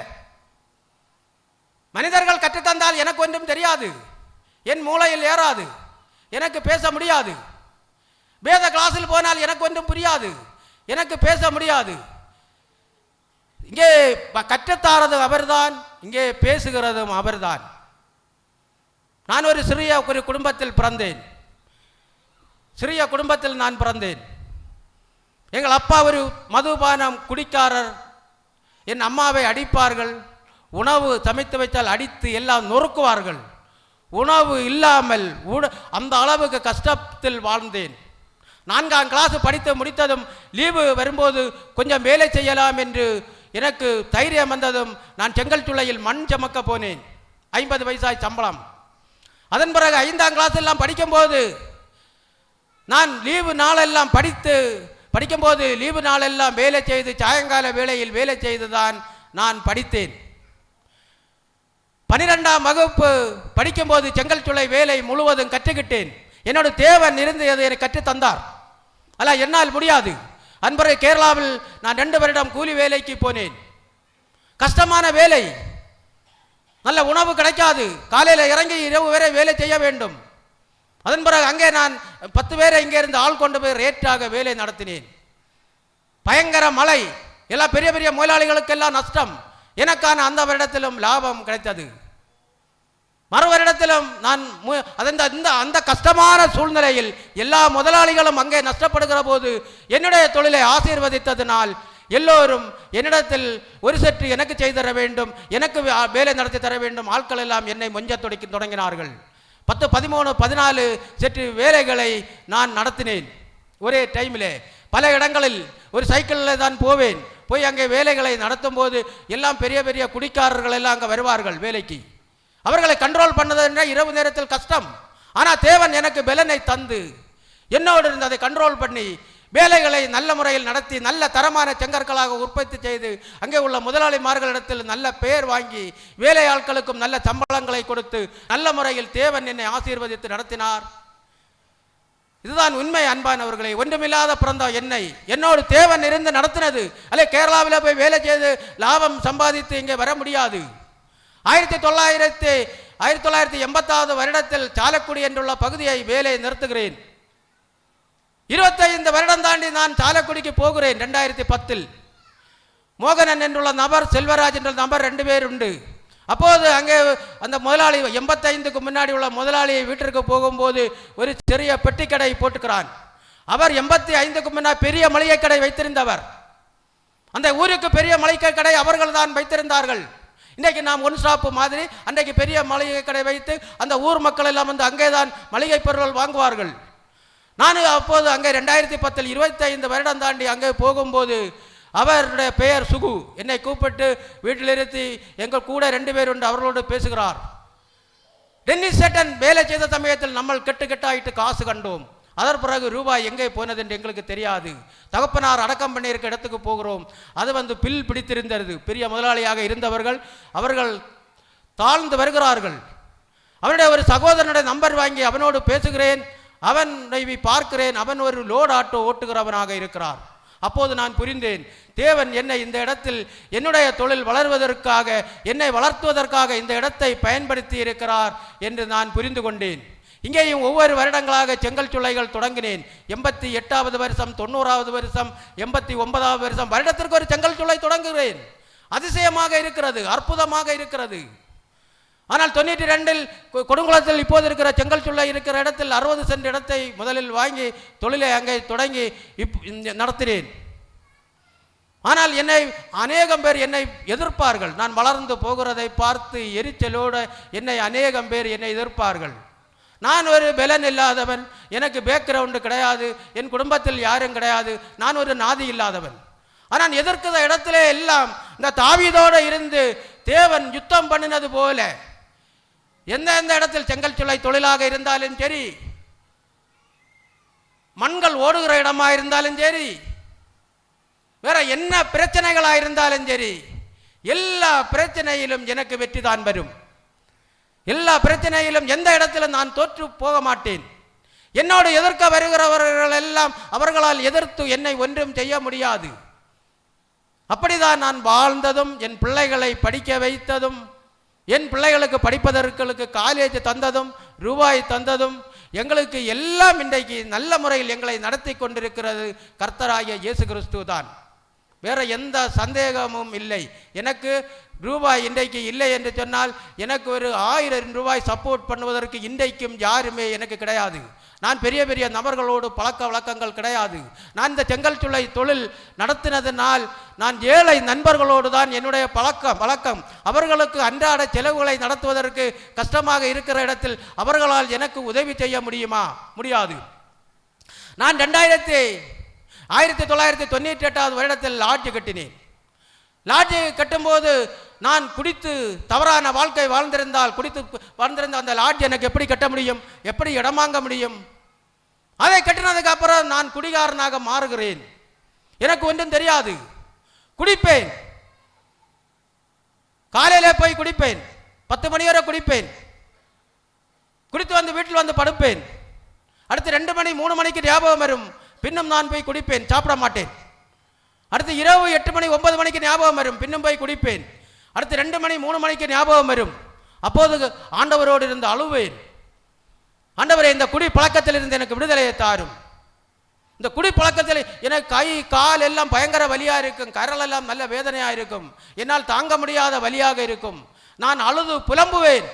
Speaker 1: மனிதர்கள் கற்றுத்தந்தால் எனக்கு ஒன்றும் தெரியாது, என் மூளையில் ஏறாது, எனக்கு பேச முடியாது. வேத கிளாஸில் போனால் எனக்கு ஒன்றும் புரியாது, எனக்கு பேச முடியாது. இங்கே கற்றுத்தாரதும் அவர்தான், இங்கே பேசுகிறதும் அவர்தான். நான் ஒரு சிறிய குடும்பத்தில் பிறந்தேன். நான் பிறந்தேன். எங்கள் அப்பா ஒரு மதுபானம் குடிக்காரர். என் அம்மாவை அடிப்பார்கள். உணவு சமைத்து வைத்தால் அடித்து எல்லாம் நொறுக்குவார்கள். உணவு இல்லாமல் அந்த அளவுக்கு கஷ்டத்தில் வாழ்ந்தேன். 4ஆம் கிளாஸ் படித்து முடித்ததும் லீவு வரும்போது கொஞ்சம் வேலை செய்யலாம் என்று எனக்கு தைரியம் வந்ததும் நான் செங்கல்சூளையில் மண் சமக்க போனேன். 50 பைசா சம்பளம். அதன் பிறகு 5ஆம் கிளாஸ் எல்லாம் படிக்கும்போது நான் லீவு நாளெல்லாம் படிக்கும்போது லீவு நாளெல்லாம் வேலை செய்து சாயங்கால வேளையில் வேலை செய்துதான் நான் படித்தேன். 12ஆம் வகுப்பு படிக்கும்போது செங்கல்சூளை வேலை முழுவதும் கற்றுக்கிட்டேன். என்னோட தேவன் இருந்து அதை கற்றுத் தந்தார். அல்ல, என்னால் முடியாது. அன்பரை கேரளாவில் நான் 2 வருடம் கூலி வேலைக்கு போனேன். கஷ்டமான வேலை, நல்ல உணவு கிடைக்காது. காலையில் இறங்கி இரவு வரை வேலை செய்ய வேண்டும். அதன் பிறகு அங்கே நான் 10 பேரை இங்கே இருந்து ஆள் கொண்டு போய் ரேட்டாக வேலை நடத்தினேன். பயங்கர மழை, எல்லாம் பெரிய பெரிய முதலாளிகளுக்கெல்லாம் நஷ்டம். எனக்கான அந்த வருடத்திலும் லாபம் கிடைத்தது. மறு வருடத்திலும் நான் அந்த கஷ்டமான சூழ்நிலையில் எல்லா முதலாளிகளும் அங்கே நஷ்டப்படுகிற போது என்னுடைய தொழிலை ஆசீர்வதித்ததினால் எல்லோரும் என்னிடத்தில் ஒரு சற்று எனக்கு செய்து தர வேண்டும், எனக்கு வேலை நடத்தி தர வேண்டும். ஆட்கள் எல்லாம் என்னை மொஞ்ச தொடங்கினார்கள். 10, 13, 14 சற்று வேலைகளை நான் நடத்தினேன் ஒரே டைமில். பல இடங்களில் ஒரு சைக்கிளில் தான் போவேன். போய் அங்கே வேலைகளை நடத்தும் போது எல்லாம் பெரிய பெரிய குடிக்காரர்கள் எல்லாம் அங்கே வருவார்கள் வேலைக்கு. அவர்களை கண்ட்ரோல் பண்ணது என்றால் இரவு நேரத்தில் கஷ்டம். ஆனால் தேவன் எனக்கு பலனை தந்து என்னோடு இருந்து அதை கண்ட்ரோல் பண்ணி வேலைகளை நல்ல முறையில் நடத்தி நல்ல தரமான செங்கற்களாக உற்பத்தி செய்து அங்கே உள்ள முதலாளிமார்களிடத்தில் நல்ல பெயர் வாங்கி வேலை ஆட்களுக்கும் நல்ல சம்பளங்களை கொடுத்து நல்ல முறையில் தேவன் என்னை ஆசீர்வதித்து நடத்தினார். இதுதான் உண்மை அன்பானவர்களை. ஒன்றுமில்லாத பிறந்த என்னை என்னோடு தேவன் இருந்து நடத்தினது. அல்ல, கேரளாவில் போய் வேலை செய்து லாபம் சம்பாதித்து இங்கே வர முடியாது. 1980 வருடத்தில் சாலக்குடி என்றுள்ள பகுதியை வேலை நிறுத்துகிறேன். 25 வருடம் தாண்டி நான் சாலக்குடிக்கு போகிறேன். 2010 மோகனன் என்றுள்ள நபர், செல்வராஜ் என்ற நபர் 2 பேர் உண்டு. அப்போது அங்கே அந்த முதலாளி 85க்கு முன்னாடி உள்ள முதலாளியை வீட்டிற்கு போகும்போது ஒரு சிறிய பெட்டி கடை போட்டுக்கிறான். அவர் 85க்கு முன்னாடி பெரிய மளிகை கடை வைத்திருந்தவர். அந்த ஊருக்கு பெரிய மளிகை கடை அவர்கள் தான் வைத்திருந்தார்கள். இன்றைக்கு நாம் ஒன் ஸ்டாப் மாதிரி அன்றைக்கு பெரிய மளிகை கடை வைத்து அந்த ஊர் மக்கள் எல்லாம் வந்து அங்கே தான் மளிகை பொருட்கள் வாங்குவார்கள். நான் அப்போது அங்கே 2010 25 வருடம் தாண்டி அங்கே போகும்போது அவருடைய பெயர் சுகு. என்னை கூப்பிட்டு வீட்டில் இருத்தி எங்கள் கூட 2 பேர் உண்டு, அவர்களோடு பேசுகிறார். டென்னிஸ் சேட்டன் வேலை செய்த சமயத்தில் நம்ம கெட்டாயிட்டு காசு கண்டோம். அதன் பிறகு ரூபாய் எங்கே போனது என்று எங்களுக்கு தெரியாது. தகப்பனார் அடக்கம் பண்ணியிருக்க இடத்துக்கு போகிறோம். அது பில் பிடித்திருந்தது. பெரிய முதலாளியாக இருந்தவர்கள் அவர்கள் தாழ்ந்து வருகிறார்கள். அவனுடைய ஒரு சகோதரனுடைய நம்பர் வாங்கி அவனோடு பேசுகிறேன். அவனை பார்க்கிறேன். அவன் ஒரு லோட் ஆட்டோ ஓட்டுகிறவனாக இருக்கிறார். அப்போது நான் புரிந்தேன், தேவன் என்னை இந்த இடத்தில் என்னுடைய தொழில் வளர்வதற்காக, என்னை வளர்த்துவதற்காக இந்த இடத்தை பயன்படுத்தி இருக்கிறார் என்று நான் புரிந்து கொண்டேன். இங்கேயும் ஒவ்வொரு வருடங்களாக செங்கல் சூளைகள் தொடங்கினேன். 88வது வருஷம், 90வது வருஷம், 89வது வருஷம் வருடத்திற்கு ஒரு செங்கல் சூளை தொடங்குகிறேன். அதிசயமாக இருக்கிறது, அற்புதமாக இருக்கிறது. ஆனால் 92இல் கொடுங்குளத்தில் இப்போது இருக்கிற செங்கல் சூளை இருக்கிற இடத்தில் 60 சென்ட் இடத்தை முதலில் வாங்கி தொழிலை அங்கே தொடங்கி நடத்தினேன். ஆனால் என்னை அநேகம் பேர் என்னை எதிர்ப்பார்கள். நான் வளர்ந்து போகிறதை பார்த்து எரிச்சலோடு என்னை அநேகம் பேர் என்னை எதிர்ப்பார்கள். நான் ஒரு பலன் இல்லாதவன், எனக்கு பேக்ரவுண்டு கிடையாது, என் குடும்பத்தில் யாரும் கிடையாது, நான் ஒரு நாதி இல்லாதவன். ஆனால் எதிர்க்கிற இடத்துல எல்லாம் இந்த தாவீதோடு இருந்து தேவன் யுத்தம் பண்ணினது போல எந்த இடத்தில் செங்கல் சூளை தொழிலாக இருந்தாலும் சரி, மண்கள் ஓடுகிற இடமா இருந்தாலும் சரி, வேற என்ன பிரச்சனைகளாக இருந்தாலும் சரி, எல்லா பிரச்சனையிலும் எனக்கு வெற்றி தான் வரும். எல்லா பிரச்சனையிலும் எந்த இடத்திலும் நான் தோற்று போக மாட்டேன். என்னோடு எதிர்க்க வருகிறவர்கள் எல்லாம் அவர்களால் எதிர்த்து என்னை ஒன்றும் செய்ய முடியாது. அப்படிதான் நான் வாழ்ந்ததும், என் பிள்ளைகளை படிக்க வைத்ததும், என் பிள்ளைகளுக்கு படிப்பதற்கு காலேஜ் தந்ததும், ரூபாய் தந்ததும், எங்களுக்கு எல்லாம் இன்றைக்கு நல்ல முறையில் எங்களை நடத்தி கொண்டிருக்கிறது கர்த்தராகிய இயேசு கிறிஸ்து தான். வேற எந்த சந்தேகமும் இல்லை. எனக்கு ரூபாய் இன்றைக்கு இல்லை என்று சொன்னால் எனக்கு ஒரு 1000 ரூபாய் சப்போர்ட் பண்ணுவதற்கு இன்றைக்கும் யாருமே எனக்கு கிடையாது. நான் பெரிய பெரிய நபர்களோடு பழக்க வழக்கங்கள் கிடையாது. நான் இந்த செங்கல் சூளை தொழில் நடத்தினதனால் நான் ஏழை நண்பர்களோடு தான் என்னுடைய பழக்கம். அவர்களுக்கு அன்றாட செலவுகளை நடத்துவதற்கு கஷ்டமாக இருக்கிற இடத்தில் அவர்களால் எனக்கு உதவி செய்ய முடியுமா? முடியாது. நான் 1998வது வருடத்தில் லாட்ஜ் கட்டினேன். லாட்ஜ் கட்டும்போது நான் குடித்து தவறான வாழ்க்கை வாழ்ந்திருந்த அந்த லாட்ஜ் எனக்கு எப்படி கட்ட முடியும்? எப்படி இடமாங்க முடியும்? அதை கட்டினதுக்கு அப்புறம் நான் குடிகாரனாக மாறுகிறேன். எனக்கு ஒன்றும் தெரியாது. குடிப்பேன், காலையில போய் குடிப்பேன், 10 மணி வரை குடிப்பேன், குடித்து வந்து வீட்டில் வந்து படுப்பேன். அடுத்து 2 மணி 3 மணிக்கு ஞாபகம் வரும், பின்னும் நான் போய் குடிப்பேன், சாப்பிட மாட்டேன். அடுத்து இரவு 8 மணி 9 மணிக்கு ஞாபகம் வரும், பின்னும் போய் குடிப்பேன். அடுத்து 2 மணி 3 மணிக்கு ஞாபகம் வரும். அப்போது ஆண்டவரோடு இருந்து அழுவேன், ஆண்டவரே இந்த குடி பழக்கத்தில் இருந்து எனக்கு விடுதலையை தாரும். இந்த குடி பழக்கத்தில் எனக்கு கை கால் எல்லாம் பயங்கர வலியாக இருக்கும், கரல் எல்லாம் நல்ல வேதனையாக இருக்கும், என்னால் தாங்க முடியாத வலியாக இருக்கும். நான் அழுது புலம்புவேன்.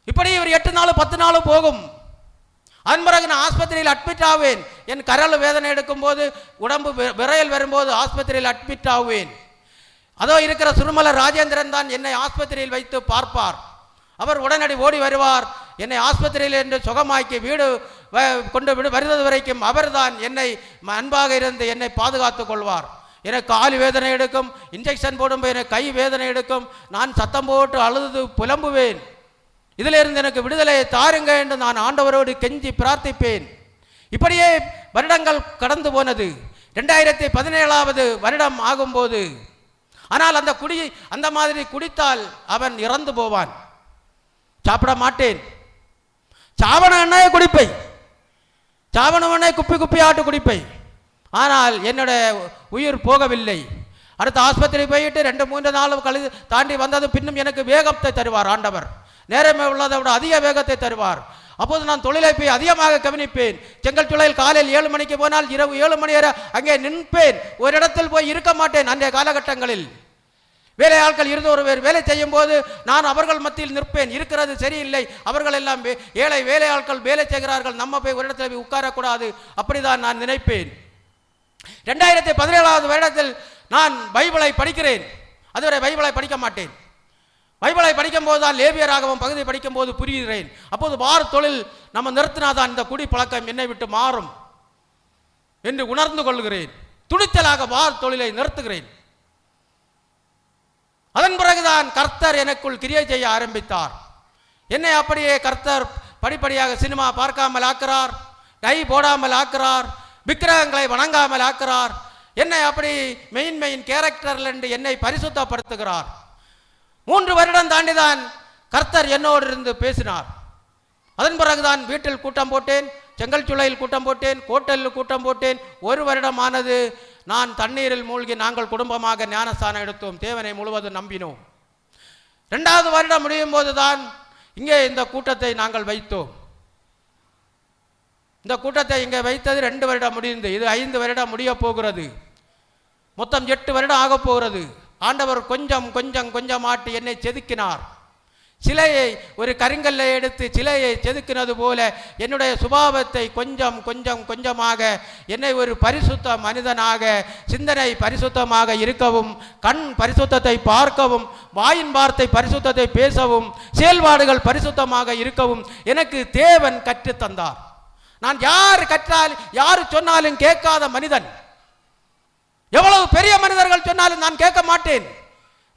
Speaker 1: இப்படி ஒரு 8 நாள் 10 நாள் போகும். அதன் பிறகு நான் ஆஸ்பத்திரியில் அட்மிட் ஆவேன். என் கரல் வேதனை எடுக்கும் போது, உடம்பு விரையல் வரும்போது ஆஸ்பத்திரியில் அட்மிட் ஆவேன். அதோ இருக்கிற சுருமல ராஜேந்திரன் தான் என்னை ஆஸ்பத்திரியில் வைத்து பார்ப்பார். அவர் உடனடி ஓடி வருவார். என்னை ஆஸ்பத்திரியில் என்று சுகமாக்கி வீடு கொண்டு வருவது வரைக்கும் அவர்தான் என்னை அன்பாக இருந்து என்னை பாதுகாத்துக் கொள்வார். எனக்கு கால் வேதனை எடுக்கும், இன்ஜெக்ஷன் போடும்போது எனக்கு கை வேதனை எடுக்கும், நான் சத்தம் போட்டு அழுது புலம்புவேன். இதிலிருந்து எனக்கு விடுதலையை தாருங்க என்று நான் ஆண்டவரோடு கெஞ்சி பிரார்த்திப்பேன். இப்படியே வருடங்கள் கடந்து போனது. 2017வது வருடம் ஆகும்போது, ஆனால் அந்த மாதிரி குடித்தால் அவன் இறந்து போவான். சாப்பிட மாட்டேன், சாவண எண்ணெயை குடிப்பேன், சாவண எண்ணெய் குப்பி ஆட்டு குடிப்பேன். ஆனால் என்னுடைய உயிர் போகவில்லை. அடுத்த ஆஸ்பத்திரி போயிட்டு 2-3 நாள் தாண்டி வந்தது பின்னும் எனக்கு வேகத்தை தருவார் ஆண்டவர். நேரமே உள்ளதை விட அதிக வேகத்தை தருவார். அப்போது நான் தொழிலை போய் அதிகமாக கவனிப்பேன். செங்கல் சூளையில் காலையில் 7 மணிக்கு போனால் இரவு 7 மணி வரை அங்கே நிற்பேன். ஒரு இடத்தில் போய் இருக்க மாட்டேன். அன்றைய காலகட்டங்களில் வேலை ஆட்கள் 21 பேர் வேலை செய்யும் போது நான் அவர்கள் மத்தியில் நிற்பேன். இருக்கிறது சரியில்லை, அவர்கள் எல்லாம் ஏழை வேலை ஆட்கள் வேலை செய்கிறார்கள், நம்ம போய் ஒரு இடத்துல போய் உட்காரக்கூடாது, அப்படிதான் நான் நினைப்பேன். 2017வது வருடத்தில் நான் பைபிளை படிக்கிறேன். அதுவரை பைபிளை படிக்க மாட்டேன். பைபிளை படிக்கும் போது தான் லேவியராகவும் பகுதி படிக்கும் போது புரிகிறேன். அப்போது பார் தொழில் நம்ம நிறுத்தினாதான் இந்த குடி பழக்கம் என்னை விட்டு மாறும் என்று உணர்ந்து கொள்கிறேன். துணிச்சலாக பார் தொழிலை நிறுத்துகிறேன். அதன் பிறகுதான் கர்த்தர் எனக்குள் கிரியை செய்ய ஆரம்பித்தார். என்னை அப்படியே கர்த்தர் படிப்படியாக சினிமா பார்க்காமல் ஆக்குறார், டை போடாமல் ஆக்குறார், விக்கிரகங்களை வணங்காமல் ஆக்குறார். என்னை அப்படி மெயின் கேரக்டர்ல என்று என்னை பரிசுத்தப்படுத்துகிறார். 3 வருடம் தாண்டிதான் கர்த்தர் என்னோடு இருந்து பேசினார். அதன் பிறகுதான் வீட்டில் கூட்டம் போட்டேன், செங்கல்சூளையில் கூட்டம் போட்டேன், கோட்டலில் கூட்டம் போட்டேன். 1 வருடம் ஆனது. நான் தண்ணீரில் மூழ்கி நாங்கள் குடும்பமாக ஞானஸ்தானம் எடுத்தோம், தேவனை முழுவதும் நம்பினோம். 2வது வருடம் முடியும் போதுதான் இங்கே இந்த கூட்டத்தை நாங்கள் வைத்தோம். இந்த கூட்டத்தை இங்கே வைத்தது 2 வருடம் முடிந்து, இது 5 வருடம் முடிய போகிறது. மொத்தம் 8 வருடம் ஆக போகிறது. ஆண்டவர் கொஞ்சமாட்டி என்னை செதுக்கினார். சிலையை ஒரு கருங்கல்லை எடுத்து சிலையை செதுக்கினது போல என்னுடைய சுபாவத்தை கொஞ்சமாக என்னை ஒரு பரிசுத்த மனிதனாக, சிந்தனை பரிசுத்தமாக இருக்கவும், கண் பரிசுத்தத்தை பார்க்கவும், வாயின் வார்த்தை பரிசுத்தத்தை பேசவும், செயல்பாடுகள் பரிசுத்தமாக இருக்கவும் எனக்கு தேவன் கற்றுத்தந்தார். நான் யார் சொன்னாலும் கேட்காத மனிதன். எவ்வளவு பெரிய மனிதர்கள் சொன்னாலும் நான் கேட்க மாட்டேன்,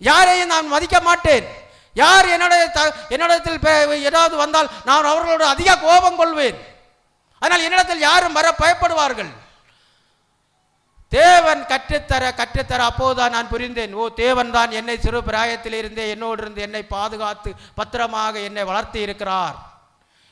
Speaker 1: யாரையும் நான் மதிக்க மாட்டேன். யார் என்னிடத்தில் ஏதாவது வந்தால் நான் அவர்களோடு அதிக கோபம் கொள்வேன். ஆனால் என்னிடத்தில் யாரும் வர பயப்படுவார்கள். தேவன் கற்றுத்தர அப்போதுதான் நான் புரிந்தேன், ஓ தேவன் தான் என்னை சிறு பிராயத்தில் இருந்தே என்னோடு இருந்து என்னை பாதுகாத்து பத்திரமாக என்னை வளர்த்தி இருக்கிறார்.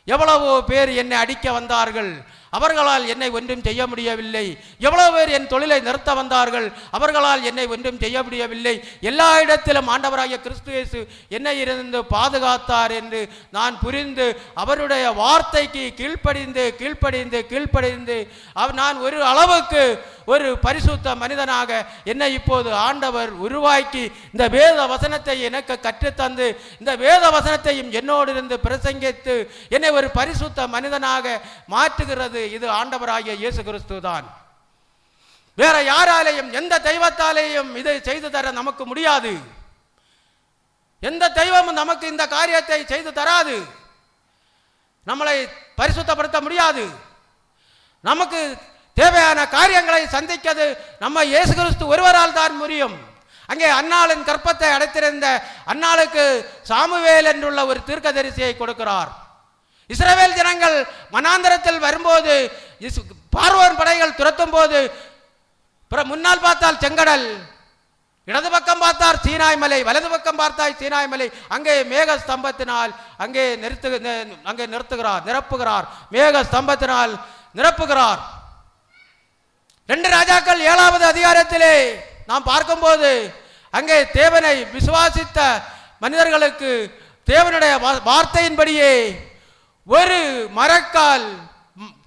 Speaker 1: எவ்வளவோ பேர் என்னை அடிக்க வந்தார்கள், அவர்களால் என்னை ஒன்றும் செய்ய முடியவில்லை. எவ்வளவு பேர் என் தொழிலை நிறுத்த வந்தார்கள், அவர்களால் என்னை ஒன்றும் செய்ய முடியவில்லை. எல்லா இடத்திலும் ஆண்டவராகிய கிறிஸ்து இயேசு என்னை இருந்து பாதுகாத்தார் என்று நான் புரிந்து அவருடைய வார்த்தைக்கு கீழ்ப்படிந்து நான் ஒரு அளவுக்கு ஒரு பரிசுத்த மனிதனாக என்னை இப்போது ஆண்டவர் உருவாக்கி இந்த வேத வசனத்தை எனக்கு கற்றுத்தந்து இந்த வேத வசனத்தையும் என்னோடு இருந்து பிரசங்கித்து என்னை ஒரு பரிசுத்த மனிதனாக மாற்றுகிறது இது ஆண்டவராகிய இயேசு கிறிஸ்து தான். வேற யாராலேயும் எந்த தெய்வத்தாலேயும் இதை செய்து தர நமக்கு முடியாது. எந்த தெய்வமும் நமக்கு இந்த காரியத்தை செய்து தராது. நம்மளை பரிசுத்தப்படுத்த முடியாது. நமக்கு தேவையான காரியங்களை சந்திக்கிறது நம்ம இயேசு கிறிஸ்து ஒருவரால் தான் முடியும். அங்கே அன்னாளின் கற்பத்தை அடைத்திருந்த அன்னாளுக்கு சாமுவேல் என்றுள்ள ஒரு தீர்க்கதரிசியை கொடுக்கிறார். இஸ்ரவேல் ஜனங்கள் வனாந்தரத்தில் வரும்போது, பார்வோன் படைகள் துரத்தும் போது, முன்னால் பார்த்தால் செங்கடல், இடது பக்கம் பார்த்தார் சீனாய் மலை, வலது பக்கம் பார்த்தாய் சீனாய் மலை. அங்கே மேக ஸ்தம்பத்தினால் அங்கே நிரப்புகிறார். மேக ஸ்தம்பத்தினால் நிரப்புகிறார். 2 ராஜாக்கள் 7வது அதிகாரத்திலே நாம் பார்க்கும்போது அங்கே தேவனை விசுவாசித்த மனிதர்களுக்கு தேவனுடைய வார்த்தையின்படியே ஒரு மரக்கால்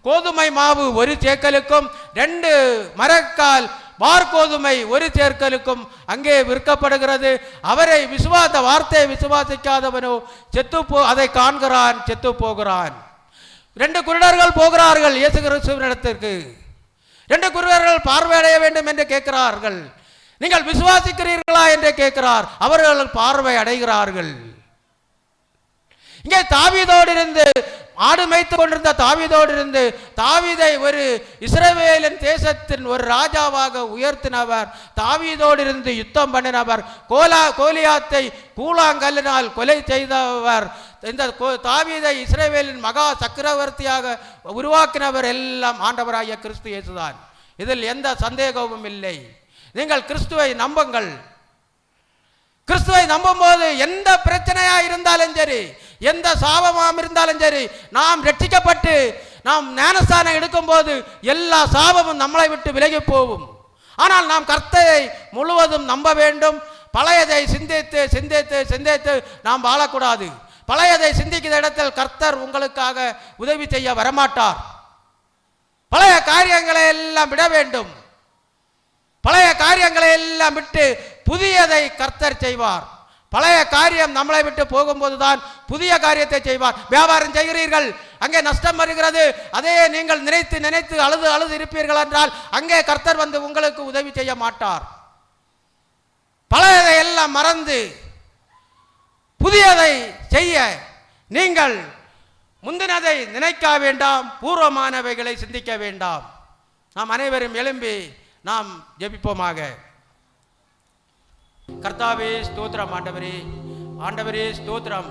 Speaker 1: கோதுமை மாவு 1 சேக்கலுக்கும் 2 மரக்கால் வார்கோதுமை 1 சேக்கலுக்கும் அங்கே விற்கப்படுகிறது. அவரை வார்த்தையை விசுவாசிக்காதவனோ அதை காண்கிறான், செத்து போகிறான். 2 குருடர்கள் போகிறார்கள் இயேசு கிறிஸ்துவினிடத்திற்கு. 2 குருடர்கள் பார்வையடைய வேண்டும் என்று கேட்கிறார்கள். நீங்கள் விசுவாசிக்கிறீர்களா என்று கேட்கிறார். அவர்கள் பார்வை அடைகிறார்கள். இங்கே தாவீதோடு இருந்து ஆடு மேய்த்து கொண்டிருந்த தாவீதோடு இருந்து தாவீதை ஒரு இஸ்ரவேலின் தேசத்தின் ஒரு ராஜாவாக உயர்த்தினவர், தாவீதோடு இருந்து யுத்தம் பண்ணினவர், கோலியாத்தை கூழாங்கல்லினால் கொலை செய்தவர், இந்த தாவீதை இஸ்ரவேலின் மகா சக்கரவர்த்தியாக உருவாக்கினவர் எல்லாம் ஆண்டவராகிய கிறிஸ்து இயேசுதான். இதில் எந்த சந்தேகமும் இல்லை. நீங்கள் கிறிஸ்துவை நம்புங்கள். கிறிஸ்துவை நம்பும் போது எந்த பிரச்சனையா இருந்தாலும் சரி, எந்த சாபமாம் இருந்தாலும் சரி, நாம் ரட்சிக்கப்பட்டு நாம் ஞானஸ்தானம் எடுக்கும் போது எல்லா சாபமும் நம்மளை விட்டு விலகி போகும். ஆனால் நாம் கர்த்தரை முழுவதும் நம்ப வேண்டும். பழையதை சிந்தித்து நாம் வாழக்கூடாது. பழையதை சிந்திக்கிற இடத்தில் கர்த்தர் உங்களுக்காக உதவி செய்ய வரமாட்டார். பழைய காரியங்களை எல்லாம் விட வேண்டும். பழைய காரியங்களை எல்லாம் விட்டு புதியதை கர்த்தர் செய்வார். பழைய காரியம் நம்மளை விட்டு போகும்போதுதான் புதிய காரியத்தை செய்வார். வியாபாரம் செய்கிறீர்கள், அங்கே நஷ்டம் வருகிறது, அதே நீங்கள் நினைத்து அழுது இருப்பீர்கள் என்றால் அங்கே கர்த்தர் வந்து உங்களுக்கு உதவி செய்ய மாட்டார். பழையதை எல்லாம் மறந்து புதியதை செய்ய நீங்கள் முந்தினதை நினைக்க வேண்டாம், பூர்வமானவைகளை சிந்திக்க வேண்டாம். நாம் அனைவரும் எழும்பி நாம் ஜெபிப்போமாக. கர்த்தாவே ஸ்தோத்திரம், ஆண்டவரே ஸ்தோத்திரம்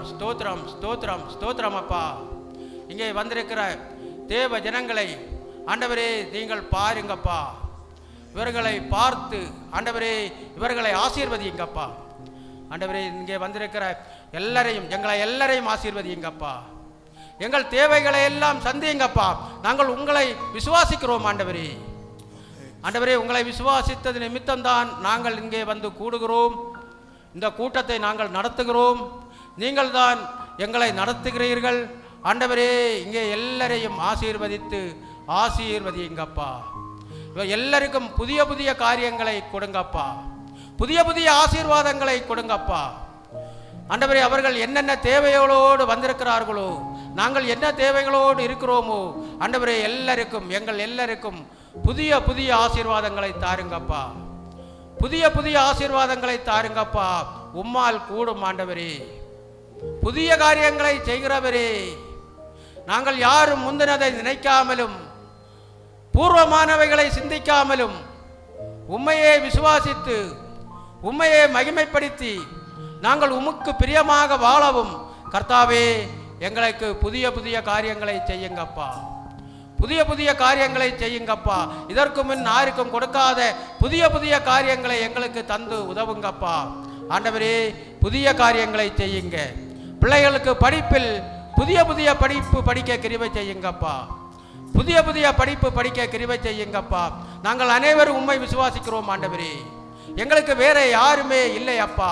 Speaker 1: அப்பா. இங்கே வந்திருக்கிற தேவ ஜனங்களை ஆண்டவரே நீங்கள் பாருங்கப்பா. இவர்களை பார்த்து ஆண்டவரே இவர்களை ஆசீர்வதிங்கப்பா. ஆண்டவரே இங்கே வந்திருக்கிற எல்லாரையும் எங்களை எல்லாரையும் ஆசீர்வதிங்கப்பா. எங்கள் தேவைகளை எல்லாம் சந்திங்கப்பா. நாங்கள் உங்களை விசுவாசிக்கிறோம் ஆண்டவரே. ஆண்டவரே உங்களை விசுவாசித்தது நிமித்தம்தான் நாங்கள் இங்கே வந்து கூடுகிறோம். இந்த கூட்டத்தை நாங்கள் நடத்துகிறோம். நீங்கள் தான் எங்களை நடத்துகிறீர்கள் ஆண்டவரே. இங்கே எல்லாரையும் ஆசீர்வதிங்கப்பா. எல்லாருக்கும் புதிய புதிய காரியங்களை கொடுங்கப்பா. புதிய புதிய ஆசீர்வாதங்களை கொடுங்கப்பா. ஆண்டவரே அவர்கள் என்னென்ன தேவைகளோடு வந்திருக்கிறார்களோ, நாங்கள் என்ன தேவைகளோடு இருக்கிறோமோ ஆண்டவரே எல்லாருக்கும் எங்கள் எல்லாருக்கும் புதிய புதிய ஆசீர்வாதங்களை தாருங்கப்பா. புதிய புதிய ஆசீர்வாதங்களை தாருங்கப்பா. உம்மால் கூடும் ஆண்டவரே. புதிய காரியங்களை செய்கிறவரே, நாங்கள் யாரும் முந்தினதை நினைக்காமலும் பூர்வமானவைகளை சிந்திக்காமலும் உம்மையே விசுவாசித்து உம்மையே மகிமைப்படுத்தி நாங்கள் உமக்கு பிரியமாக வாழவும் கர்த்தாவே எங்களுக்கு புதிய புதிய காரியங்களை செய்யுங்கப்பா. புதிய புதிய காரியங்களை செய்யுங்கப்பா. இதற்கு முன் யாருக்கும் கொடுக்காத புதிய புதிய காரியங்களை எங்களுக்கு தந்து உதவுங்கப்பா. ஆண்டவரே புதிய காரியங்களை செய்யுங்க. பிள்ளைகளுக்கு படிப்பில் புதிய புதிய படிப்பு படிக்க கிருபை செய்யுங்கப்பா. புதிய புதிய படிப்பு படிக்க கிருபை செய்யுங்கப்பா. நாங்கள் அனைவரும் உம்மை விசுவாசிக்கிறோம் ஆண்டவரே. எங்களுக்கு வேற யாருமே இல்லை அப்பா.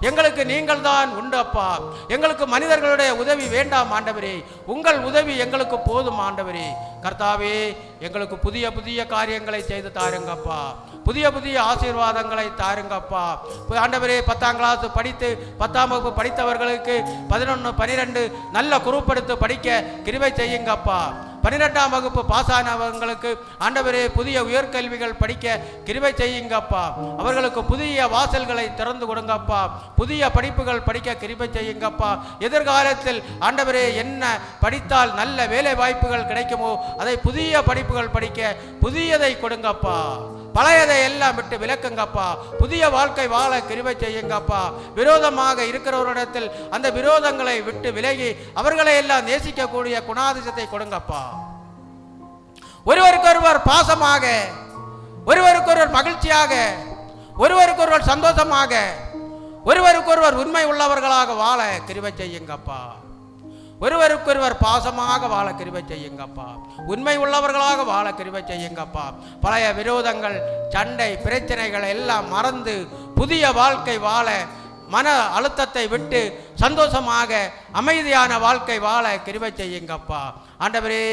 Speaker 1: எங்களுக்கு நீங்கள் தான் உண்டு அப்பா. எங்களுக்கு மனிதர்களுடைய உதவி வேண்டாம் ஆண்டவரே. உங்கள் உதவி எங்களுக்கு போதும் ஆண்டவரே. கர்த்தாவே எங்களுக்கு புதிய புதிய காரியங்களை செய்து தாருங்கப்பா. புதிய புதிய ஆசீர்வாதங்களை தாருங்கப்பா. ஆண்டவரே 10ஆம் கிளாஸ் படித்து 10ஆம் வகுப்பு படித்தவர்களுக்கு 11, 12 நல்ல குரூப்படுத்து படிக்க கிருபை செய்யுங்கப்பா. 12ஆம் வகுப்பு பாஸ் ஆனவங்களுக்கு ஆண்டவரே புதிய உயர்கல்விகள் படிக்க கிருபை செய்யுங்கப்பா. அவர்களுக்கு புதிய வாசல்களை திறந்து கொடுங்கப்பா. புதிய படிப்புகள் படிக்க கிருபை செய்யுங்கப்பா. எதிர்காலத்தில் ஆண்டவரே என்ன படித்தால் நல்ல வேலை வாய்ப்புகள் கிடைக்குமோ அதை புதிய படிப்புகள் படிக்க புதியதை கொடுங்கப்பா. பழையதை எல்லாம் விட்டு விலக்குங்கப்பா. புதிய வாழ்க்கை வாழ கிருபை செய்யுங்கப்பா. விரோதமாக இருக்கிறவரிடத்தில் அந்த விரோதங்களை விட்டு விலகி அவர்களை எல்லாம் நேசிக்கக்கூடிய குணாதிசத்தை கொடுங்கப்பா. ஒருவருக்கொருவர் பாசமாக, ஒருவருக்கொருவர் மகிழ்ச்சியாக, ஒருவருக்கொருவர் சந்தோஷமாக, ஒருவருக்கொருவர் உண்மை உள்ளவர்களாக வாழ கிருபை செய்யுங்கப்பா. ஒருவருக்கொருவர் பாசமாக வாழ கிருபை செய்யுங்கப்பா. உண்மை உள்ளவர்களாக வாழ கிருபை செய்யுங்கப்பா. பழைய விரோதங்கள், சண்டை, பிரச்சனைகள் எல்லாம் மறந்து புதிய வாழ்க்கை வாழ, மன அழுத்தத்தை விட்டு சந்தோஷமாக அமைதியான வாழ்க்கை வாழ கிருபை செய்யுங்கப்பா. ஆண்டவரே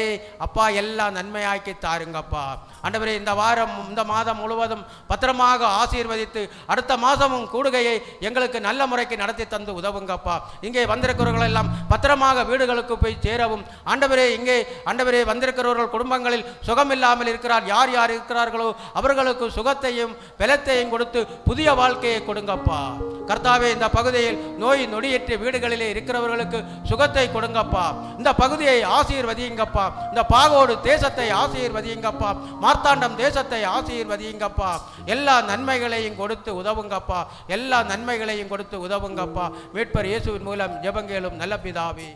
Speaker 1: அப்பா எல்லாம் நன்மையாக்கி தாருங்கப்பா. ஆண்டவரே இந்த வாரம் இந்த மாதம் முழுவதும் பத்திரமாக ஆசீர்வதித்து அடுத்த மாதமும் கூடுகையை எங்களுக்கு நல்ல முறைக்கு நடத்தி தந்து உதவுங்கப்பா. இங்கே வந்திருக்கிறவர்கள் எல்லாம் பத்திரமாக வீடுகளுக்கு போய் சேரவும் ஆண்டவரே. இங்கே ஆண்டவரே வந்திருக்கிறவர்கள் குடும்பங்களில் சுகம் இல்லாமல் இருக்கிறார். யார் யார் இருக்கிறார்களோ அவர்களுக்கு சுகத்தையும் பலத்தையும் கொடுத்து புதிய வாழ்க்கையை கொடுங்கப்பா. கர்த்தாவே இந்த பகுதியில் நோய் நொடியற்ற வீடுகளிலே இருக்கிறவர்களுக்கு சுகத்தை கொடுங்கப்பா. இந்த பகுதியை ஆசீர்வதியுங்கப்பா. இந்த பாகோடு தேசத்தை ஆசீர்வதியுங்கப்பா. மார்த்தாண்டம் தேசத்தை ஆசீர்வதியுங்கப்பா. எல்லா நன்மைகளையும் கொடுத்து உதவுங்கப்பா. எல்லா நன்மைகளையும் கொடுத்து உதவுங்கப்பா. மீட்பர் இயேசுவின் மூலம் ஜெபங்கேளும் நல்ல பிதாவே.